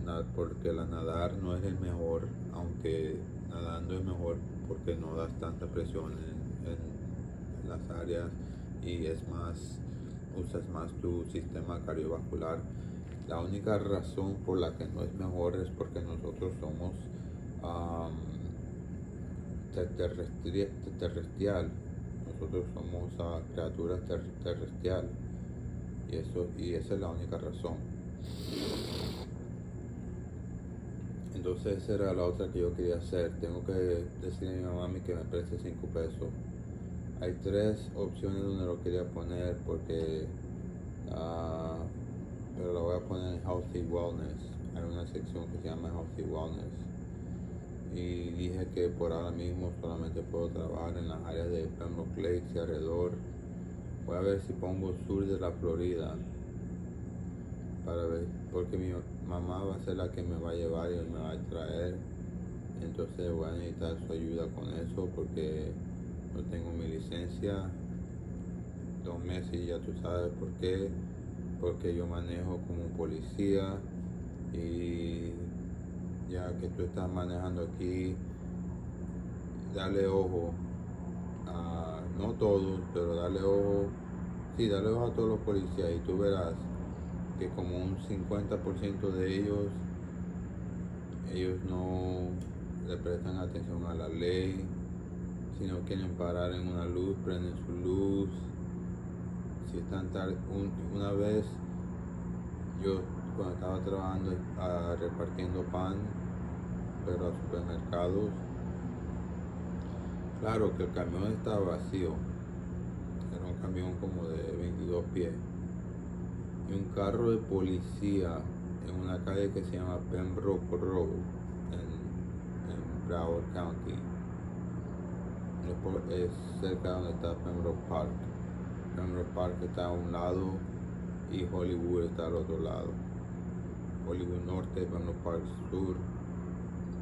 la nadar no es el mejor, aunque nadando es mejor porque no das tanta presión en las áreas y es más, usas más tu sistema cardiovascular. La única razón por la que no es mejor es porque nosotros somos terrestrial. Nosotros somos criaturas terrestrial y esa es la única razón. Entonces esa era la otra que yo quería hacer. Tengo que decirle a mi mamá que me preste 5 pesos. Hay 3 opciones donde lo quería poner porque pero lo voy a poner en Healthy Wellness. Hay una sección que se llama Healthy Wellness. Y dije que por ahora mismo solamente puedo trabajar en las áreas de Pembroke Lakes y alrededor. Voy a ver si pongo sur de la Florida para ver, porque mi mamá va a ser la que me va a llevar y me va a traer. Entonces voy a necesitar su ayuda con eso porque no tengo mi licencia. 2 meses y ya tú sabes por qué. Porque yo manejo como un policía y ya que tú estás manejando aquí, dale ojo a, no todos, pero dale ojo, sí, dale ojo a todos los policías y tú verás que como un 50% de ellos no le prestan atención a la ley. Si no quieren parar en una luz, prenden su luz. Si están tarde, una vez yo cuando estaba trabajando repartiendo pan, pero a supermercados, claro que el camión estaba vacío, era un camión como de 22 pies, y un carro de policía en una calle que se llama Pembroke Road en Broward County, es cerca de donde está Pembroke Park. Pembroke Park está a un lado y Hollywood está al otro lado. Hollywood norte, Pembroke Park sur.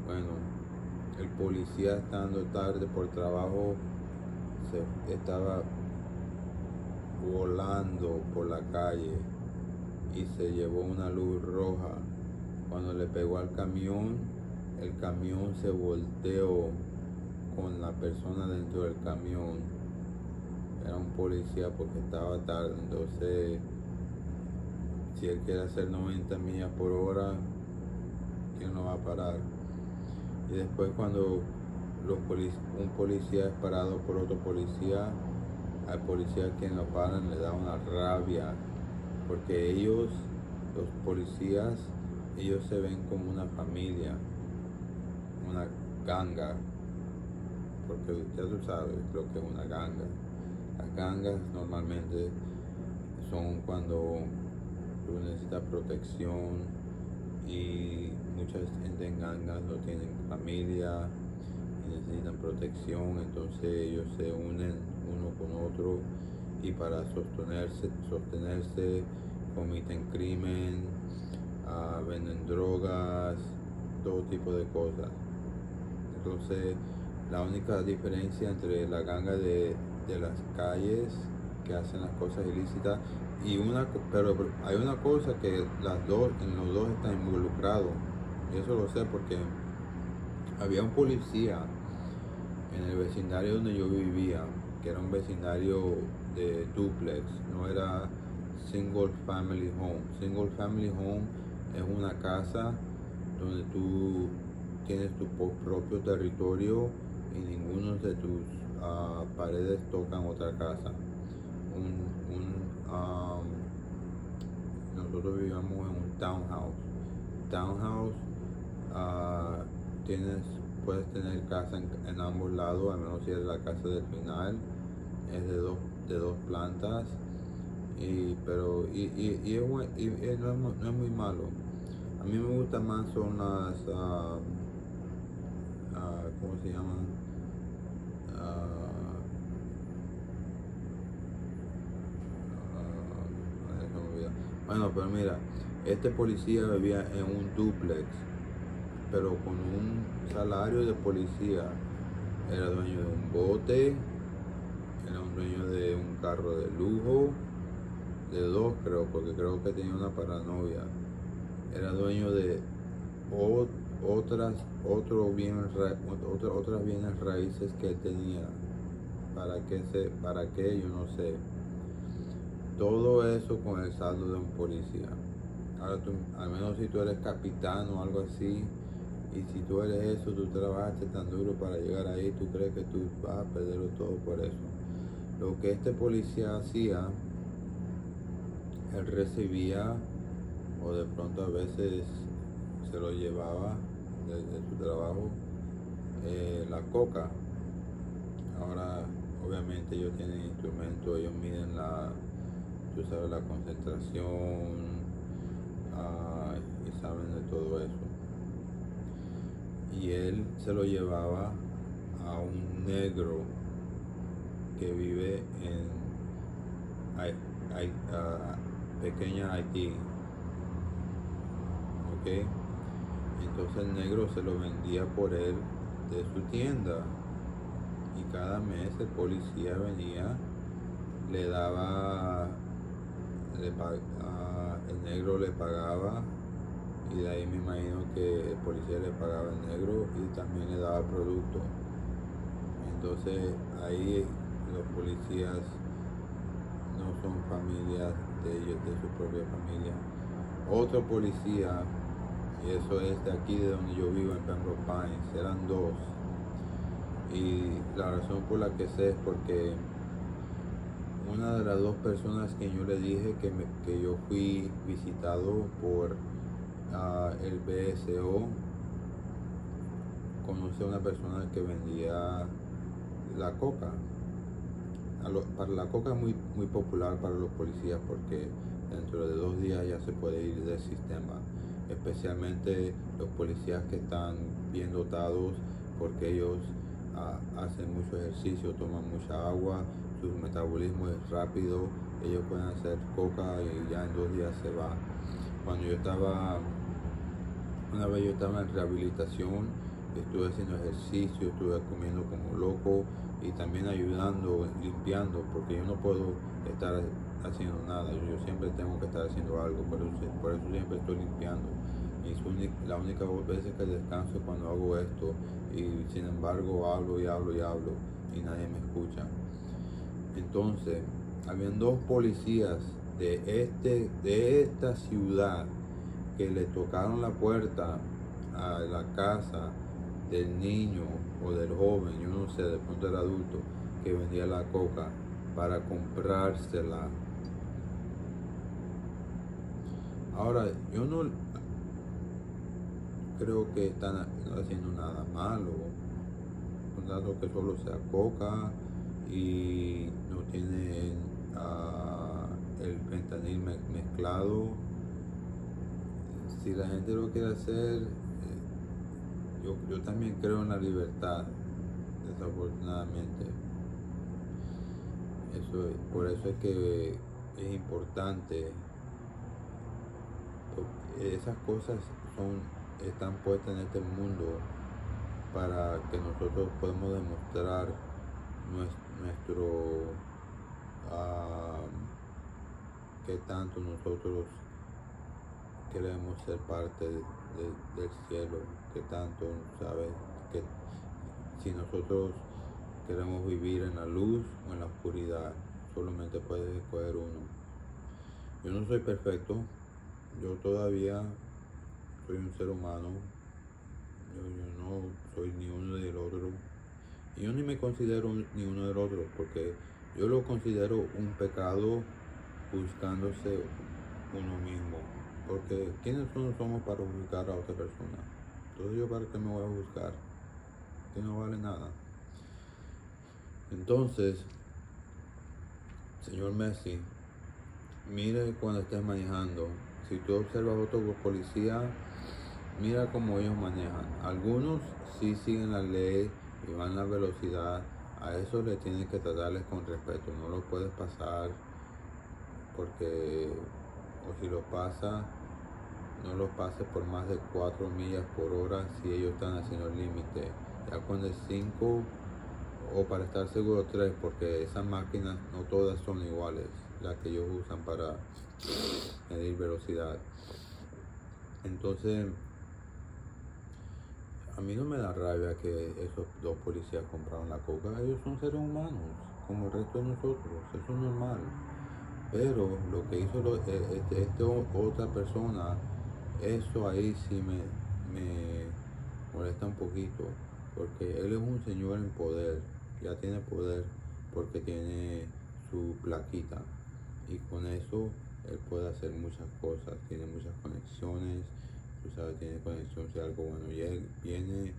Bueno, el policía estando tarde por trabajo estaba volando por la calle y se llevó una luz roja. Cuando le pegó al camión, el camión se volteó con la persona dentro del camión. Era un policía porque estaba tarde. Entonces, si él quiere hacer 90 millas por hora, ¿quién lo va a parar? Y después cuando un policía es parado por otro policía, al policía quien lo paran le da una rabia, porque ellos, los policías, ellos se ven como una familia, una ganga, porque ya tú sabes lo que es una ganga. Las gangas normalmente son cuando tú necesitas protección y mucha gente en gangas no tienen familia y necesitan protección, entonces ellos se unen uno con otro y para sostenerse cometen crimen, venden drogas, todo tipo de cosas. Entonces la única diferencia entre la ganga de las calles que hacen las cosas ilícitas pero hay una cosa que en los dos están involucrados, y eso lo sé porque había un policía en el vecindario donde yo vivía, que era un vecindario de duplex, no era single family home. Single family home es una casa donde tú tienes tu propio territorio y ninguno de tus paredes tocan otra casa. Nosotros vivíamos en un townhouse. Townhouse tienes, puedes tener casa en ambos lados, al menos si es la casa del final, es de dos plantas, y no es muy malo. A mí me gusta más son las, ¿cómo se llaman? Ah, se me olvida. Bueno, pero mira, este policía vivía en un dúplex, pero con un salario de policía. Era dueño de un bote, era un dueño de un carro de lujo, de dos creo, porque creo que tenía una para novia. Era dueño de otras, otras bienes raíces que él tenía. ¿Para qué? Yo no sé. Todo eso con el saldo de un policía. Ahora tú, al menos si tú eres capitán o algo así, y si tú eres eso, tú trabajaste tan duro para llegar ahí, tú crees que tú vas a perderlo todo por eso. Lo que este policía hacía, él recibía, o de pronto a veces se lo llevaba de su trabajo, la coca. Ahora, obviamente ellos tienen instrumentos, ellos miden tú sabes, la concentración, y saben de todo eso. Y él se lo llevaba a un negro que vive en pequeña Haití, ¿ok? Entonces el negro se lo vendía por él de su tienda, y cada mes el policía venía, le daba, el negro le pagaba, y de ahí me imagino que el policía le pagaba al negro y también le daba producto. Entonces ahí los policías no son familias de ellos, de su propia familia. Otro policía, y eso es de aquí de donde yo vivo, en Pembroke Pines, eran dos. Y la razón por la que sé es porque una de las dos personas que yo le dije que yo fui visitado por el BSO, conocí a una persona que vendía la coca. La coca es muy popular para los policías porque dentro de 2 días ya se puede ir del sistema, especialmente los policías que están bien dotados, porque ellos hacen mucho ejercicio, toman mucha agua, su metabolismo es rápido, ellos pueden hacer coca y ya en 2 días se va. Una vez yo estaba en rehabilitación, estuve haciendo ejercicio, estuve comiendo como loco y también ayudando, limpiando, porque yo no puedo estar haciendo nada, yo siempre tengo que estar haciendo algo, por eso siempre estoy limpiando. La única vez que descanso es cuando hago esto, y sin embargo hablo y hablo y hablo y nadie me escucha. Entonces, habían dos policías de esta ciudad que le tocaron la puerta a la casa del niño o del joven, yo no sé, de pronto del adulto, que vendía la coca, para comprársela. Ahora, yo no creo que están haciendo nada malo, un dato que solo sea coca y no tienen el fentanil mezclado. Si la gente lo quiere hacer, yo también creo en la libertad, desafortunadamente. Por eso es que es importante, porque esas cosas están puestas en este mundo para que nosotros podamos demostrar nuestro que tanto nosotros queremos ser parte del cielo, que tanto, ¿sabes? Que si nosotros queremos vivir en la luz o en la oscuridad, solamente puedes escoger uno. Yo no soy perfecto, yo todavía soy un ser humano, yo no soy ni uno del otro, y yo ni me considero ni uno del otro, porque yo lo considero un pecado juzgándose uno mismo, porque ¿quiénes somos para juzgar a otra persona? Entonces yo para qué me voy a buscar, que no vale nada. Entonces, señor Messi, mire cuando estés manejando. Si tú observas otros policías, mira cómo ellos manejan. Algunos sí siguen la ley y van a la velocidad. A eso le tienes que tratarles con respeto. No lo puedes pasar porque, o si lo pasa, no los pases por más de 4 millas por hora si ellos están haciendo el límite. Ya cuando es 5 o para estar seguro 3, porque esas máquinas no todas son iguales, las que ellos usan para medir velocidad. Entonces, a mí no me da rabia que esos dos policías compraron la coca. Ellos son seres humanos, como el resto de nosotros. Eso es normal. Pero lo que hizo otra persona, eso ahí sí me molesta un poquito. Porque él es un señor en poder. Ya tiene poder porque tiene su plaquita. Y con eso él puede hacer muchas cosas. Tiene muchas conexiones. Tú sabes, tiene conexión si algo bueno y él viene,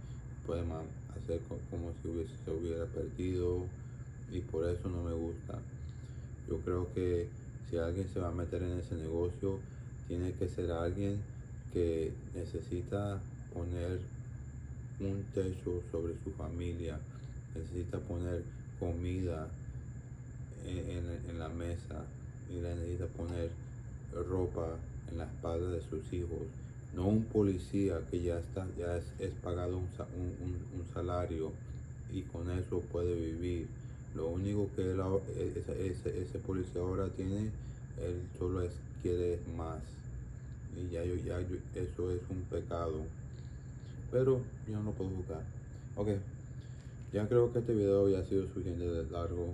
puede hacer como si se hubiera perdido, y por eso no me gusta. Yo creo que si alguien se va a meter en ese negocio, tiene que ser alguien que necesita poner un techo sobre su familia, necesita poner comida en la mesa, y le necesita poner ropa en la espalda de sus hijos. No un policía que ya es pagado un salario y con eso puede vivir. Lo único que ese policía ahora tiene, él solo quiere más. Y eso es un pecado. Pero yo no lo puedo juzgar. Ok, ya creo que este video ya ha sido suficiente de largo.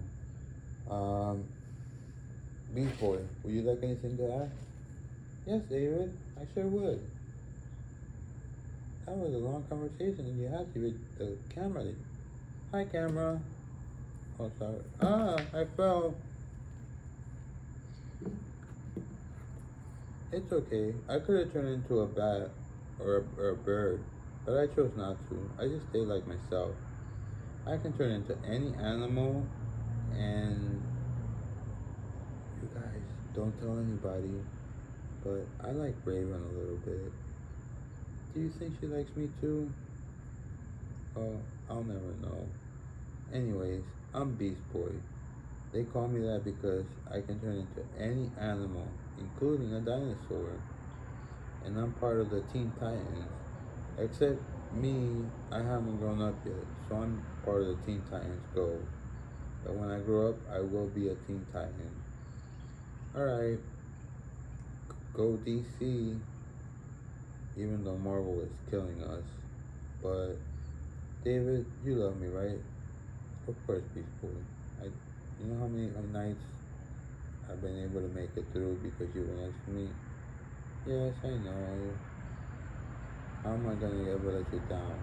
Beast Boy, would you like anything to add? Yes, David, I sure would. That was a long conversation and you had to with the camera. Hi, camera. Oh, sorry. Ah, I fell. It's okay. I could have turned into a bat or a bird, but I chose not to. I just stay like myself. I can turn into any animal, and you guys, don't tell anybody, but I like Raven a little bit. Do you think she likes me too? Oh, I'll never know. Anyways, I'm Beast Boy. They call me that because I can turn into any animal, including a dinosaur. And I'm part of the Teen Titans. Except me, I haven't grown up yet, so I'm part of the Teen Titans Go. But when I grow up, I will be a Teen Titan. Alright, go DC, even though Marvel is killing us. But, David, you love me, right? Of course, Beast Boy. You know how many nights I've been able to make it through because you were next to me? Yes, I know. How am I gonna ever let you down?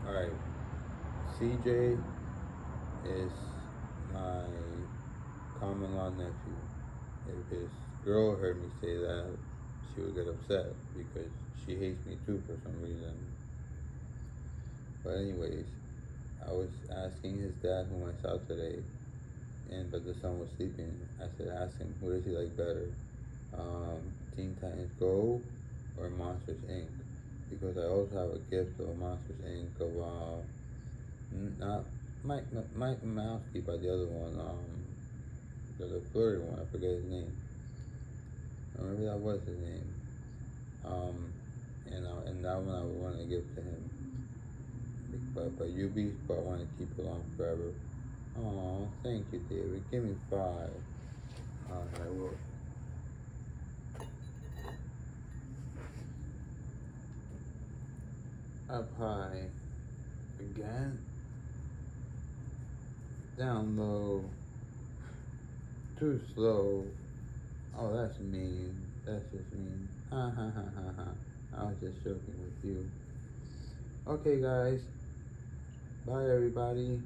Alright. CJ is my common law nephew. If his girl heard me say that, she would get upset because she hates me too for some reason. But anyways, I was asking his dad whom I saw today, but the son was sleeping. I said, ask him, who does he like better? Teen Titans Go or Monsters Inc. Because I also have a gift of Monsters Inc. of not Mike Mowski, but the other one, the Florida one. I forget his name. Or maybe that was his name. And that one I would want to give to him. But you Beast Boy, I want to keep it on forever. Oh, thank you, David. Give me 5. I will. Up high. Again. Down low. Too slow. Oh, that's mean. That's just mean. Ha ha ha ha ha. I was just joking with you. Okay, guys. Bye, everybody.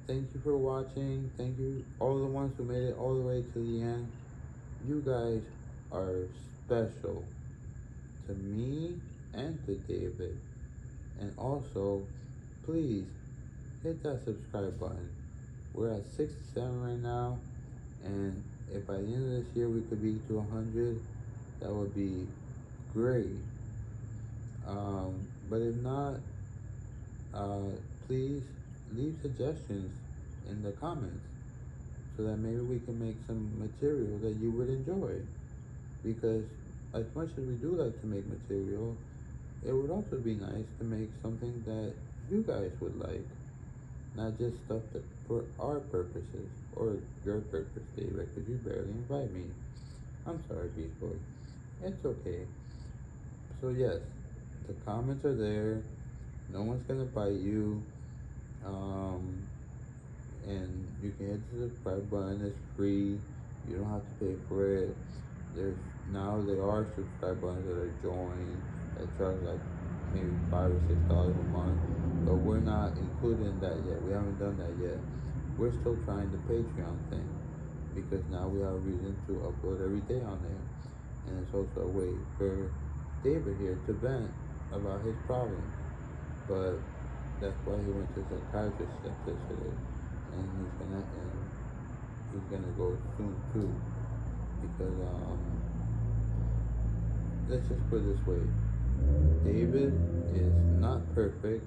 Thank you for watching. Thank you, all the ones who made it all the way to the end. You guys are special to me and to David. And also, please hit that subscribe button. We're at 67 right now, and if by the end of this year we could be to 100, that would be great. But if not, please leave suggestions in the comments so that maybe we can make some material that you would enjoy. Because as much as we do like to make material, it would also be nice to make something that you guys would like, not just stuff that for our purposes or your purpose, David, because you barely invite me. I'm sorry, Beast Boy. It's okay. So yes, the comments are there. No one's gonna bite you. And you can hit the subscribe button. It's free. You don't have to pay for it. There are subscribe buttons that are joined that charge like maybe $5 or $6 a month, but we're not including that yet. We haven't done that yet. We're still trying the Patreon thing because now we have a reason to upload every day on there, and it's also a way for David here to vent about his problems. But that's why he went to a psychiatrist yesterday, and he's gonna go soon too, because let's just put it this way: David is not perfect.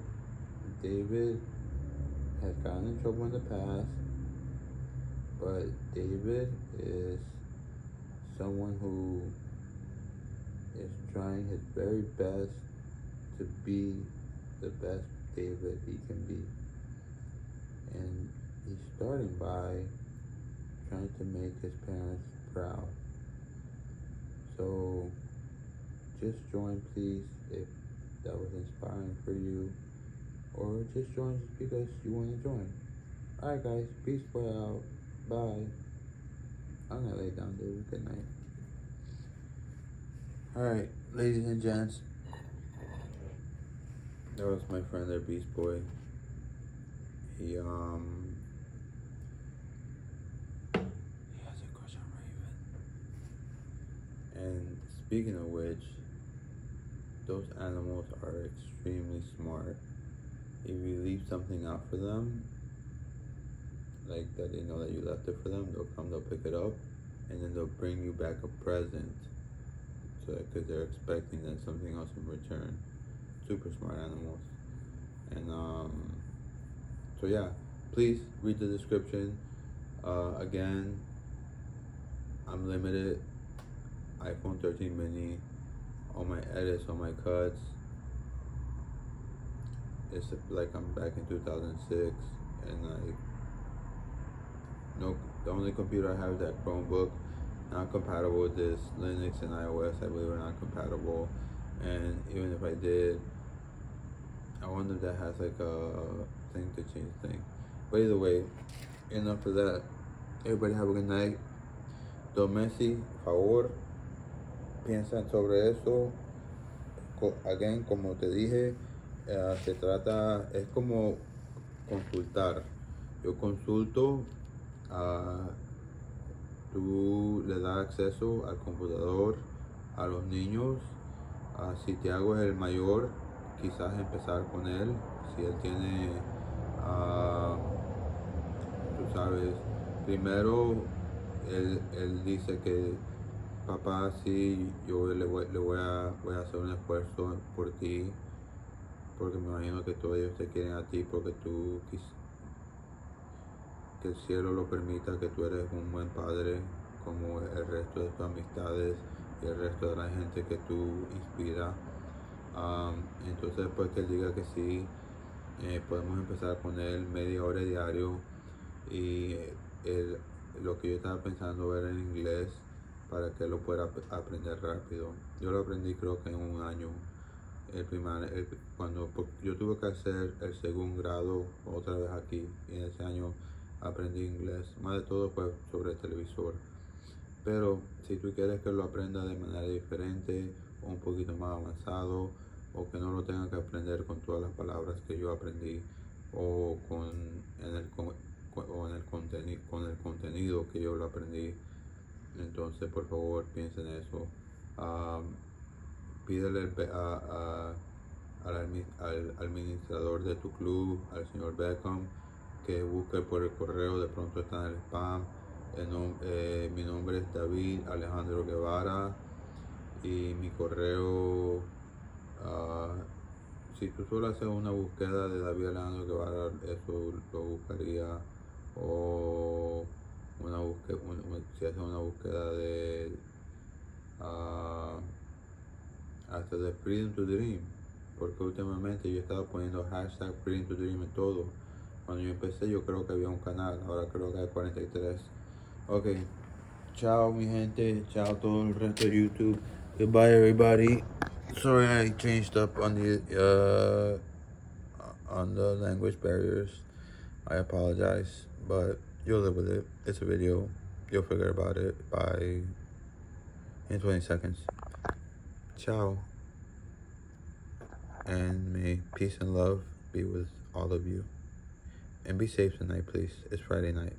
David has gotten in trouble in the past, but David is someone who is trying his very best to be the best David he can be. And he's starting by trying to make his parents proud. So just join, please, if that was inspiring for you, or just join just because you want to join. Alright guys, peace out. Bye. I'm gonna lay down, David. Good night. Alright, ladies and gents, that was my friend there, Beast Boy. He has a crush on Raven. And speaking of which, those animals are extremely smart. If you leave something out for them, like that they know that you left it for them, they'll pick it up, and then they'll bring you back a present. So because they're expecting then something else in return. Super smart animals. And so yeah, please read the description. Again, I'm limited. iPhone 13 mini. All my edits, all my cuts. It's like I'm back in 2006, and the only computer I have is that Chromebook. Not compatible with this. Linux and iOS, I believe, are not compatible. And even if I did, I wonder if that has like a thing to change thing. But either way, enough of that. Everybody have a good night. Don Messi, favor, piensan sobre eso. Again, como te dije, se trata, es como consultar. Yo consulto, tú le das acceso al computador a los niños. Si Tiago es el mayor, quizás empezar con él. Si él tiene, tú sabes, primero él dice que papá, sí, yo voy a hacer un esfuerzo por ti, porque me imagino que todos ellos te quieren a ti, porque que el cielo lo permita, que tú eres un buen padre como el resto de tus amistades y el resto de la gente que tú inspiras. Entonces después que él diga que sí, podemos empezar con él media hora diario, y lo que yo estaba pensando era en inglés para que él lo pueda aprender rápido. Yo lo aprendí creo que en un año. Cuando yo tuve que hacer el segundo grado otra vez aquí, y en ese año aprendí inglés. Más de todo fue sobre el televisor. Pero si tú quieres que lo aprenda de manera diferente o un poquito más avanzado, o que no lo tenga que aprender con todas las palabras que yo aprendí, o con el contenido que yo lo aprendí, entonces por favor piensen en eso. pídele al administrador de tu club, al señor Beckham, que busque por el correo, de pronto está en el spam. Mi nombre es David Alejandro Guevara y mi correo, si tú solo haces una búsqueda de David Alejandro Guevara, eso lo buscaría, o si haces una búsqueda de hasta de Freedom to Dream, porque últimamente yo estaba poniendo hashtag Freedom to Dream en todo. Cuando yo empecé yo creo que había un canal, ahora creo que hay 43. Ok, chao mi gente, chao todo el resto de YouTube. Goodbye everybody. Sorry I changed up on the language barriers. I apologize, but you'll live with it. It's a video. You'll forget about it in 20 seconds. Ciao. And may peace and love be with all of you. And be safe tonight, please. It's Friday night.